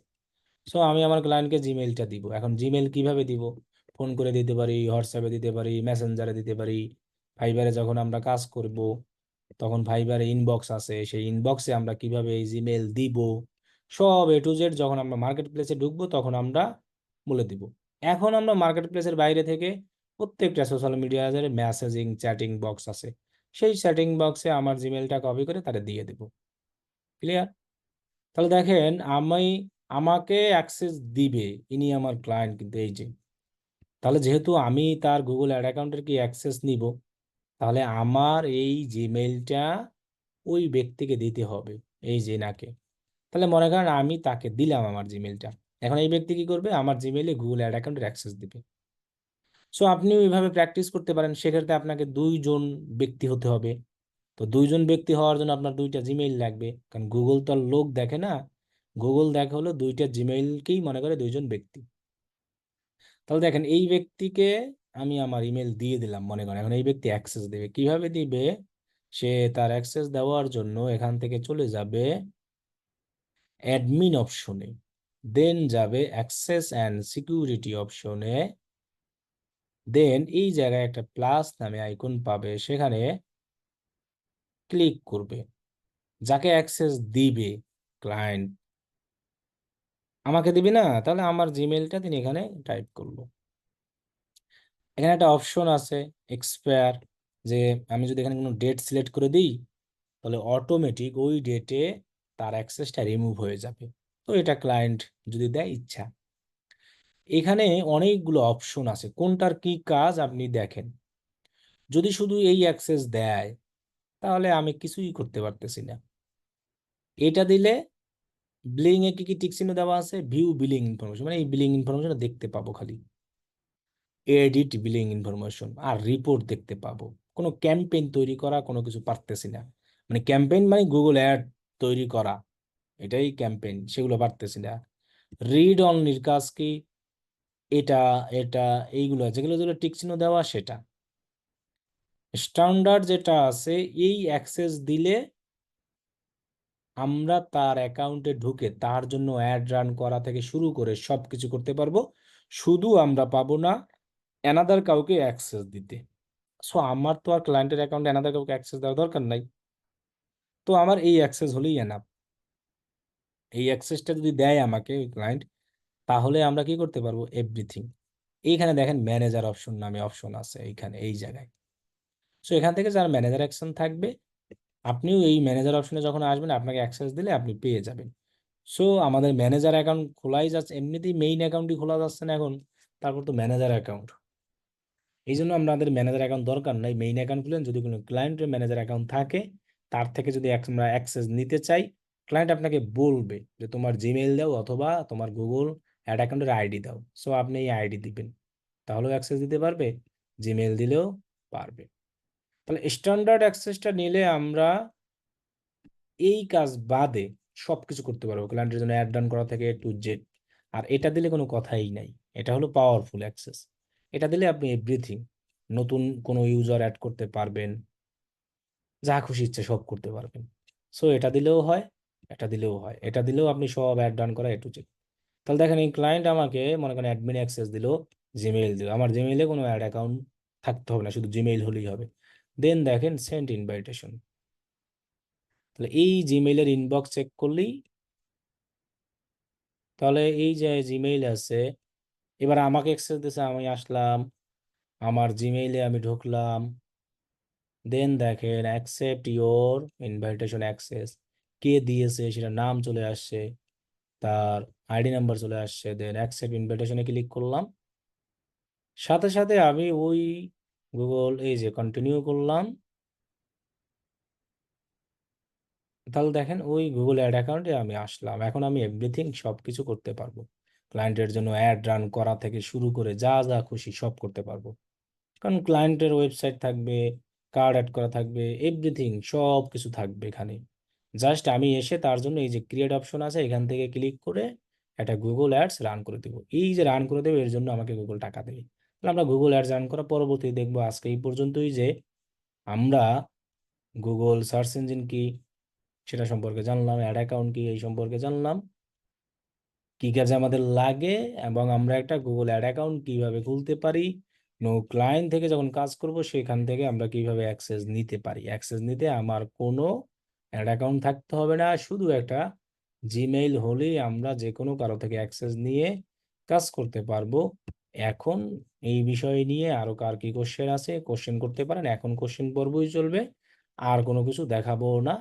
সো আমি আমার ক্লায়েন্টকে জিমেইলটা দিব। এখন জিমেইল কিভাবে দিব? ফোন করে দিতে পারি, হোয়াটসঅ্যাপে দিতে পারি, মেসেঞ্জারে দিতে পারি। ফাইবারে যখন আমরা কাজ করব, তখন ফাইবারে ইনবক্স আছে, সেই ইনবক্সে আমরা কিভাবে এই জিমেইল দিব, সব এ টু জেড যখন আমরা মার্কেট প্লেসে ঢুকবো তখন আমরা বলে দিব। এখন আমরা মার্কেট প্লেসের বাইরে থেকে প্রত্যেকটা সোশ্যাল মিডিয়ার মেসেজিং চ্যাটিং বক্স আছে, সেই চ্যাটিং বক্সে আমার জিমেইলটা কপি করে তারা দিয়ে দেব। ক্লিয়ার? তাহলে দেখেন, আমাকে অ্যাক্সেস দিবে, ইনি আমার ক্লায়েন্ট কিন্তু, এই যে। তাহলে যেহেতু আমি তার গুগল অ্যাড অ্যাকাউন্টের কি অ্যাক্সেস নিব, তাহলে আমার এই জিমেইলটা ওই ব্যক্তিকে দিতে হবে, এই যে নাকে। তাহলে মনে করেন আমি তাকে দিলাম আমার জিমেইলটা, এখন এই ব্যক্তি কি করবে, আমার জিমেইলে গুগল অ্যাড অ্যাকাউন্টের অ্যাক্সেস দিবে। সো আপনিও এইভাবে প্র্যাকটিস করতে পারেন। সেক্ষেত্রে আপনাকে 2জন ব্যক্তি হতে হবে। তো 2জন ব্যক্তি হওয়ার জন্য আপনার 2টা জিমেইল লাগবে, কারণ গুগল তো আর লোক দেখে না, গুগল দেখে হলো 2টা জিমেইলকেই মনে করে 2জন ব্যক্তি। তাহলে দেখেন, এই ব্যক্তিকে আমি আমার ইমেল দিয়ে দিলাম মনে করেন, এখন এই ব্যক্তি অ্যাক্সেস দেবে। কিভাবে দিবে? সে তার অ্যাক্সেস দেওয়ার জন্য এখান থেকে চলে যাবে অ্যাডমিন অপশনে, দেন যাবে অ্যাক্সেস অ্যান্ড সিকিউরিটি অপশনে, দেন এই জায়গায় একটা প্লাস নামে আইকন পাবে, সেখানে ক্লিক করবে। যাকে অ্যাক্সেস দিবে ক্লায়েন্ট, আমাকে দিবে না, তাহলে আমার জিমেলটা তিনি এখানে টাইপ করলো। এখানে একটা অপশন আছে এক্সপায়ার, যে আমি যদি এখানে কোনো ডেট সিলেক্ট করে দিই, তাহলে অটোমেটিক ওই ডেটে তার অ্যাক্সেসটা রিমুভ হয়ে যাবে। তো এটা ক্লায়েন্ট যদি দেয় ইচ্ছা। এখানে অনেকগুলো অপশন আছে, কোনটার কি কাজ আপনি দেখেন। যদি শুধু এই অ্যাক্সেস দেয়, তাহলে আমি কিছুই করতে পারতেছি না। এটা দিলে বিলিং এ কি কি টিক চিহ্ন দেওয়া আছে, ভিউ বিলিং ইনফরমেশন, মানে এই বিলিং ইনফরমেশন দেখতে পাবো খালি, এডিট বিলিং ইনফরমেশন আর রিপোর্ট দেখতে পাবো। কোনো ক্যাম্পেইন তৈরি করা কোনো কিছু পারতেছি না, মানে ক্যাম্পেইন মানে গুগল অ্যাড তৈরি করা, এটাই ক্যাম্পেইন, সেগুলো পারতেছি না। রিড অনলির কাজ কি, এটা এটা এইগুলো যেগুলো যেগুলো টিক চিহ্ন দেওয়া সেটা। স্ট্যান্ডার্ড যেটা আছে, এই অ্যাক্সেস দিলে আমরা তার অ্যাকাউন্টে ঢুকে তার জন্য অ্যাড রান করা থেকে শুরু করে সবকিছু করতে পারবো। শুধু আমরা পাবো না অ্যানাদার কাউকে অ্যাক্সেস দিতে। সো আমার তো আর ক্লায়েন্টের অ্যাকাউন্টে অ্যানাদার কাউকে অ্যাক্সেস দেওয়ার দরকার নাই, তো আমার এই অ্যাক্সেস হলেই এনাফ। এই অ্যাক্সেসটা যদি দেয় আমাকে ওই ক্লায়েন্ট, তাহলে আমরা কি করতে পারবো, এভরিথিং। এইখানে দেখেন ম্যানেজার অপশন নামে অপশন আছে এইখানে এই জায়গায়। সো এখান থেকে যার ম্যানেজার অ্যাকশন থাকবে, আপনিও এই ম্যানেজার অপশনে যখন আসবেন আপনাকে অ্যাক্সেস দিলে আপনি পেয়ে যাবেন। সো আমাদের ম্যানেজার অ্যাকাউন্ট খোলাই যাচ্ছে, এমনিতেই মেইন অ্যাকাউন্টই খোলা যাচ্ছে না এখন, তারপর তো ম্যানেজার অ্যাকাউন্ট। এই জন্য আমাদের ম্যানেজার অ্যাকাউন্ট দরকার নাই, মেইন অ্যাকাউন্ট খুলেন। যদি কোনো ক্লায়েন্টের ম্যানেজার অ্যাকাউন্ট থাকে, তার থেকে যদি আমরা অ্যাক্সেস নিতে চাই, ক্লায়েন্ট আপনাকে বলবে যে তোমার জিমেইল দাও অথবা তোমার গুগল অ্যাড অ্যাকাউন্টের আইডি দাও। সো আপনি এই আইডি দিবেন, তাহলেও অ্যাক্সেস দিতে পারবে, জিমেইল দিলেও পারবে। তাহলে স্ট্যান্ডার্ড অ্যাক্সেসটা নিলে আমরা এই কাজ বাদে সবকিছু করতে পারবো, ক্লায়েন্টের জন্য অ্যাড রান করা থেকে টু জেড। আর এটা দিলে কোনো কথাই নাই, এটা হলো পাওয়ারফুল অ্যাক্সেস। এটা দিলে আপনি এভরিথিং, নতুন কোনো ইউজার অ্যাড করতে পারবেন, যা খুশি ইচ্ছে সব করতে পারবেন। সো এটা দিলেও হয়, এটা দিলেও হয়, এটা দিলেও আপনি সব অ্যাড রান করা এ টু জেড। তাহলে দেখেন এই ক্লায়েন্ট আমাকে মনে করেন অ্যাডমিন অ্যাক্সেস দিল, জিমেইল দিল, আমার জিমেইলে কোনো অ্যাড অ্যাকাউন্ট থাকতে হবে না, শুধু জিমেইল হলেই হবে। দেন দেখেন সেন্ড ইনভাইটেশন। তাহলে এই জিমেইলের ইনবক্স চেক করলেই, তাহলে এই যে জিমেইল আছে, এবার আমাকে অ্যাক্সেস দিছে, আমি আসলাম, আমার জিমেইলে আমি ঢুকলাম, দেন দেখেন অ্যাকসেপ্ট ইওর ইনভাইটেশন অ্যাক্সেস, কে দিয়েছে সেটা নাম চলে আসছে, তার আইডি নাম্বার চলে আসছে, দেন অ্যাকসেপ্ট ইনভাইটেশনে ক্লিক করলাম, সাথে সাথে আমি ওই গুগল এই যে কন্টিনিউ করলাম। তাহলে দেখেন ওই গুগল অ্যাড অ্যাকাউন্টে আমি আসলাম, এখন আমি এভরিথিং সব কিছু করতে পারবো, ক্লায়েন্টের জন্য অ্যাড রান করা থেকে শুরু করে যা যা খুশি সব করতে পারবো। কারণ ক্লায়েন্টের ওয়েবসাইট থাকবে, কার্ড অ্যাড করা থাকবে, এভরিথিং সব কিছু থাকবে এখানে। জাস্ট আমি এসে তার জন্য এই যে ক্রিয়েট অপশন আছে এখান থেকে ক্লিক করে একটা গুগল অ্যাডস রান করে দেবো। এই যে রান করে দেবো, এর জন্য আমাকে গুগল টাকা দেবে। তাহলে আমরা গুগল অ্যাডস রান করা পরবর্তী দেখবো। আজকে এই পর্যন্তই, যে আমরা গুগল সার্চ ইঞ্জিন কি সেটা সম্পর্কে জানলাম, অ্যাড অ্যাকাউন্ট কি এই সম্পর্কে জানলাম, কি কাজে আমাদের লাগে, এবং আমরা একটা গুগল অ্যাড অ্যাকাউন্ট কিভাবে খুলতে পারি, নো ক্লায়েন্ট থেকে যখন কাজ করব সেখান থেকে আমরা কিভাবে অ্যাক্সেস নিতে পারি। অ্যাক্সেস নিতে আমার কোনো অ্যাড অ্যাকাউন্ট থাকতে হবে না, শুধু একটা জিমেইল হলেই আমরা যে কোনো কারো থেকে অ্যাক্সেস নিয়ে কাজ করতে পারবো। এখন এই বিষয় নিয়ে আরো কার কি কোশ্চেন আছে কোশ্চেন করতে পারেন, এখন কোশ্চেন পর্বই চলবে, আর কোনো কিছু দেখাবো না।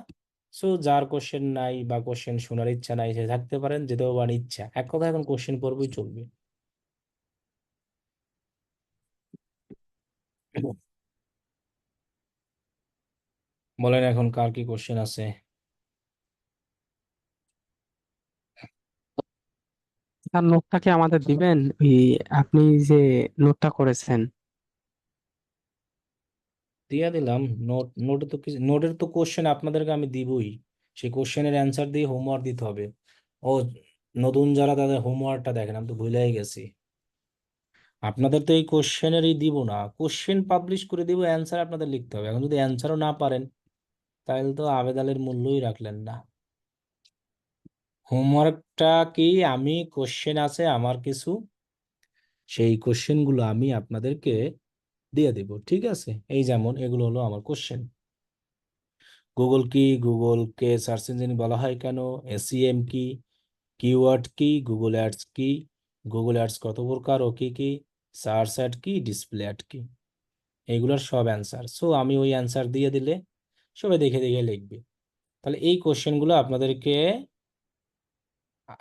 সো যার কোশ্চেন নাই বা কোশ্চেন শোনার ইচ্ছা নাই সে থাকতে পারেন, যেতেও পারেন ইচ্ছা, এক কথা এখন কোশ্চেন পর্বই চলবে। বলেন এখন কার কি কোশ্চেন আছে। তার নোটটা কি আমাদের দিবেন? ওই আপনি যে নোটটা করেছেন। দিয়ে দিলাম নোট। নোটে তো কিছু, নোটের তো কোশ্চেন আপনাদেরকে আমি দিবই, সেই কোশ্চেনের অ্যান্সার দিয়ে হোমওয়ার্ক দিতে হবে। ও, নতুন যারা তাদের হোমওয়ার্কটা দেখেন, আমি তো ভুলেই গেছি। আপনাদের তো এই কোশ্চেনেরই দিব না, কোশ্চেন পাবলিশ করে দিব, অ্যান্সার আপনাদের লিখতে হবে। এখন যদি অ্যান্সারও না পারেন, তাহলে তো আবেদনের মূল্যই রাখলেন না। হোমওয়ার্কটা কি, আমি কোশ্চেন আছে আমার কিছু, সেই কোশ্চেনগুলো আমি আপনাদেরকে দিয়ে দেব, ঠিক আছে? এই যেমন এগুলো হলো আমার কোশ্চেন। গুগল কি, গুগলকে সার্চ ইঞ্জিন বলা হয় কেন, এসইএম কি, কিওয়ার্ড কি, গুগল অ্যাডস কি, গুগল অ্যাডস কত প্রকার ও কি কি, সার্চ অ্যাড কি, ডিসপ্লে অ্যাড কি, এগুলোর সব অ্যান্সার। সো আমি ওই অ্যান্সার দিয়ে দিলে সবাই দেখে দেখে লিখবে। তাহলে এই কোশ্চেনগুলো আপনাদেরকে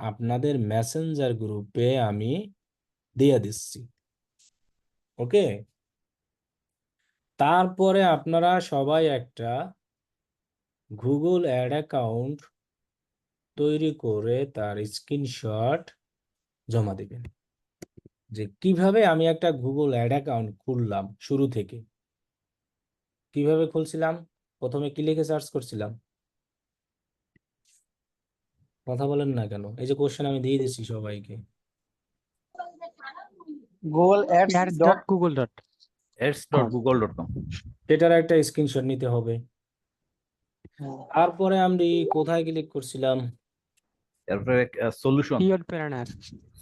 আপনাদের মেসেঞ্জার গ্রুপে আমি দিয়ে দিচ্ছি, ওকে? তারপরে আপনারা সবাই একটা গুগল অ্যাড অ্যাকাউন্ট তৈরি করে তার স্ক্রিনশট জমা দিবেন, যে কিভাবে আমি একটা গুগল অ্যাড অ্যাকাউন্ট খুললাম শুরু থেকে। কিভাবে খুলছিলাম, প্রথমে কি লিখে সার্চ করছিলাম, কথা বলেন না কেন? এই যে কোশ্চেন আমি দিয়ে দিচ্ছি সবাইকে। Google ads ads dot dot Google dot com ads.google.com। সেটার একটা স্ক্রিনশট নিতে হবে। তারপরে আমি কোথায় ক্লিক করছিলাম, তারপরে সলিউশন কিওয়ার্ড প্ল্যানার।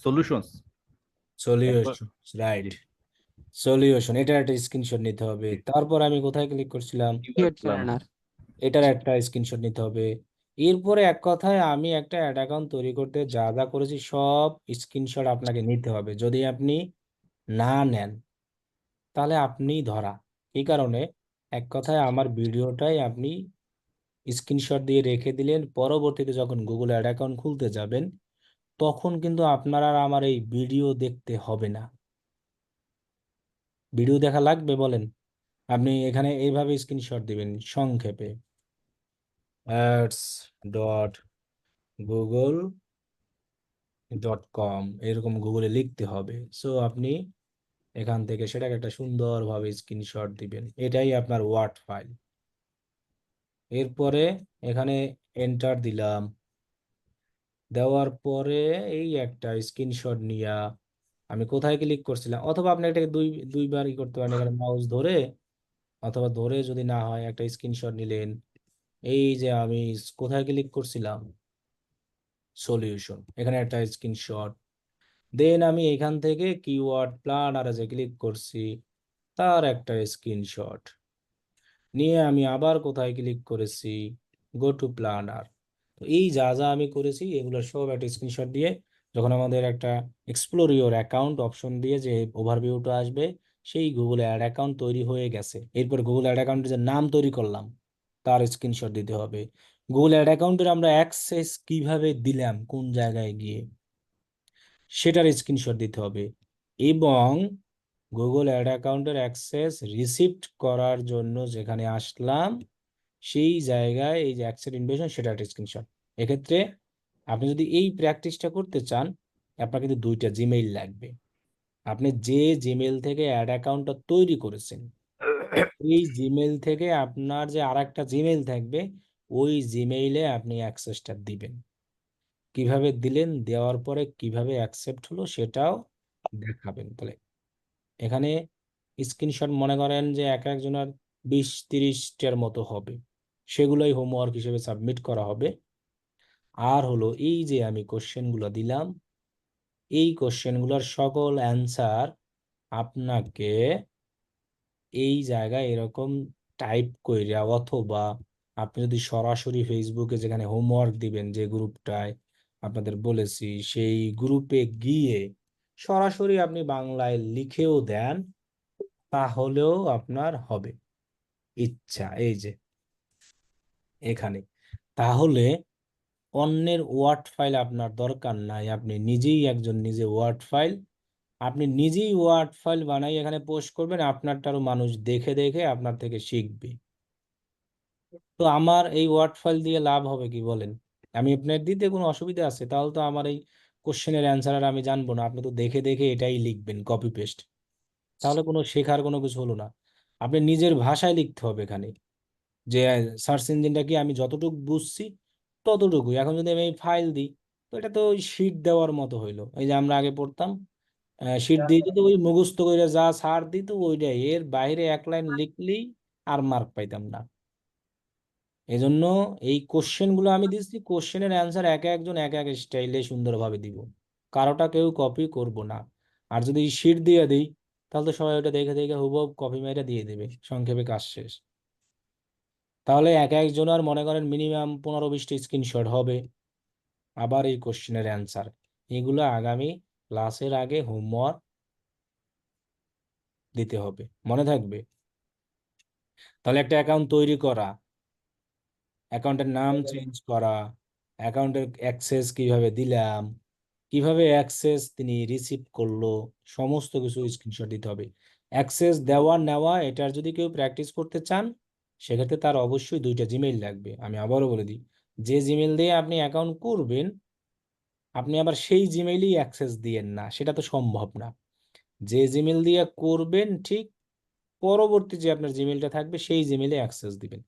সলিউশনস একবার সলিউশন, রাইট। সলিউশন, এটার একটা স্ক্রিনশট নিতে হবে। তারপর আমি কোথায় ক্লিক করছিলাম, কিওয়ার্ড প্ল্যানার। এটার একটা স্ক্রিনশট নিতে হবে। এরপরে এক কথায় আমি একটা অ্যাড অ্যাকাউন্ট তৈরি করতে যা যা করেছি সব স্ক্রিনশট আপনাকে নিতে হবে। যদি আপনি না নেন তাহলে আপনি ধরা। এই কারণে এক কথায় আমার ভিডিওটাই আপনি স্ক্রিনশট দিয়ে রেখে দিলেন, পরবর্তীতে যখন গুগল অ্যাড অ্যাকাউন্ট খুলতে যাবেন তখন কিন্তু আপনার আর আমার এই ভিডিও দেখতে হবে না। ভিডিও দেখা লাগবে বলেন? আপনি এখানে এইভাবে স্ক্রিনশট দিবেন সংক্ষেপে ads.google.com, এরকম গুগলে লিখতে হবে। সো আপনি এখান থেকে সেটাকে একটা সুন্দরভাবে স্ক্রিনশট দিবেন, এটাই আপনার ওয়ার্ড ফাইল। এরপরে এখানে এন্টার দিলাম, দেওয়ার পরে এই একটা স্ক্রিনশট নিয়া আমি কোথায় ক্লিক করছিলাম, অথবা আপনি এটাকে দুইবার করতে পারেন, এখানে মাউস ধরে অথবা ধরে যদি না হয় একটা স্ক্রিনশট নিলেন। এই যে আমি কোথায় ক্লিক করছিলাম, সলিউশন, এখানে একটা স্ক্রিনশট। দেন আমি এখান থেকে কিওয়ার্ড প্ল্যানারে যে ক্লিক করছি তার একটা স্ক্রিনশট নিয়ে আমি আবার কোথায় ক্লিক করেছি, গো টু প্ল্যানার। তো এই যা যা আমি করেছি এগুলো সব একটা স্ক্রিনশট দিয়ে যখন আমাদের একটা এক্সপ্লোর ইওর অ্যাকাউন্ট অপশন দিয়ে যে ওভারভিউটা আসবে, সেই গুগল অ্যাড অ্যাকাউন্ট তৈরি হয়ে গেছে। এরপর গুগল অ্যাড অ্যাকাউন্টের যে নাম তৈরি করলাম তার স্ক্রিনশট দিতে হবে। গুগল অ্যাড অ্যাকাউন্টের আমরা অ্যাক্সেস কিভাবে দিলাম, কোন জায়গায় গিয়ে, সেটার স্ক্রিনশট দিতে হবে। এবং গুগল অ্যাড অ্যাকাউন্টের অ্যাক্সেস রিসিপ্ট করার জন্য যেখানে আসলাম সেই জায়গায় এই যে অ্যাক্সেস ইনভিটেশন সেটা একটা স্ক্রিনশট। এক্ষেত্রে আপনি যদি এই প্র্যাকটিসটা করতে চান আপনার কিন্তু দুইটা জিমেইল লাগবে। আপনি যে জিমেইল থেকে অ্যাড অ্যাকাউন্টটা তৈরি করেছেন এই জিমেইল থেকে আপনার যে আরেকটা জিমেইল থাকবে ওই জিমেইলে আপনি অ্যাক্সেসটা দিবেন। কিভাবে দিলেন, দেওয়ার পরে কিভাবে অ্যাকসেপ্ট হলো সেটাও দেখাবেন। তাহলে এখানে স্ক্রিনশট মনে করেন যে এক একজনের 20-30টার মতো হবে, সেগুলোই হোমওয়ার্ক হিসেবে সাবমিট করা হবে। আর হলো এই যে আমি কোশ্চেনগুলো দিলাম এই কোশ্চেনগুলোর সকল অ্যান্সার আপনাকে এই জায়গায় এরকম টাইপ কইরা, অথবা আপনি যদি সরাসরি ফেসবুকে যেখানে হোমওয়ার্ক দিবেন যে গ্রুপটায় আপনাদের বলেছি সেই গ্রুপে গিয়ে সরাসরি আপনি বাংলায় লিখেও দেন তাহলেও আপনার হবে। ইচ্ছা এই যে এখানে, তাহলে অন্যের ওয়ার্ড ফাইল আপনার দরকার নাই, আপনি নিজেই একজন নিজে ওয়ার্ড ফাইল, আপনি নিজেই ওয়ার্ড ফাইল বানাই এখানে পোস্ট করবেন, আপনারটারও মানুষ দেখে দেখে আপনার থেকে শিখবে। তো আমার এই ওয়ার্ড ফাইল দিয়ে লাভ হবে কি বলেন? আমি আপনার দিতে কোনো অসুবিধা আছে? তাহলে তো আমার এই কোশ্চেনের অ্যান্সার আর আমি জানবো না, আপনি তো দেখে দেখে এটাই লিখবেন কপি পেস্ট, তাহলে কোনো শেখার কোনো কিছু হলো না। আপনি নিজের ভাষায় লিখতে হবে এখানে, যে সার্চ ইঞ্জিনটা কি আমি যতটুকু বুঝছি ততটুকুই। এখন যদি আমি এই ফাইল দিই তো এটা তো ওই শিট দেওয়ার মতো হইলো। এই যে আমরা আগে পড়তাম শিট দিয়ে দিত, ওই মুখস্থ করে যা ছাড় দিত ওইটাই, এর বাইরে এক লাইন লিখলেই আর মার্ক পাইতাম না। এই জন্য এই কোশ্চেনগুলো আমি দিচ্ছি, কোশ্চেনের অ্যান্সার এক একজন এক এক স্টাইলে সুন্দরভাবে দিব, কারোটা কেউ কপি করব না। আর যদি শিট দিয়ে দিই তাহলে তো সবাই ওটা দেখে দেখে হুবহু কপি মেরে দিয়ে দেবে, সংক্ষেপে কাজ শেষ। তাহলে এক একজনের মনে করেন মিনিমাম 15-20টা স্ক্রিনশট হবে। আবার এই কোশ্চেনের অ্যান্সার, এগুলো আগামী ক্লাসের আগে হোমওয়ার্ক দিতে হবে, মনে থাকবে। তাহলে একটা অ্যাকাউন্ট তৈরি করা, অ্যাকাউন্টের নাম চেঞ্জ করা, অ্যাকাউন্টের অ্যাক্সেস কিভাবে দিলাম, কিভাবে অ্যাক্সেস তিনি রিসিভ করলো, সমস্ত কিছু স্ক্রিনশট দিতে হবে। অ্যাক্সেস দেওয়া নেওয়া এটার যদি কেউ প্র্যাকটিস করতে চান সেক্ষেত্রে তার অবশ্যই দুইটা জিমেইল লাগবে। আমি আবারও বলে দিই, যে জিমেইল দিয়ে আপনি অ্যাকাউন্ট করবেন আপনি আবার সেই জিমেইলই অ্যাক্সেস দিয়েন না, সেটা তো সম্ভব না। যে জিমেইল দিয়ে করবেন ঠিক পরবর্তী যে আপনার জিমেইলটা থাকবে সেই জিমেইলে অ্যাক্সেস দিবেন।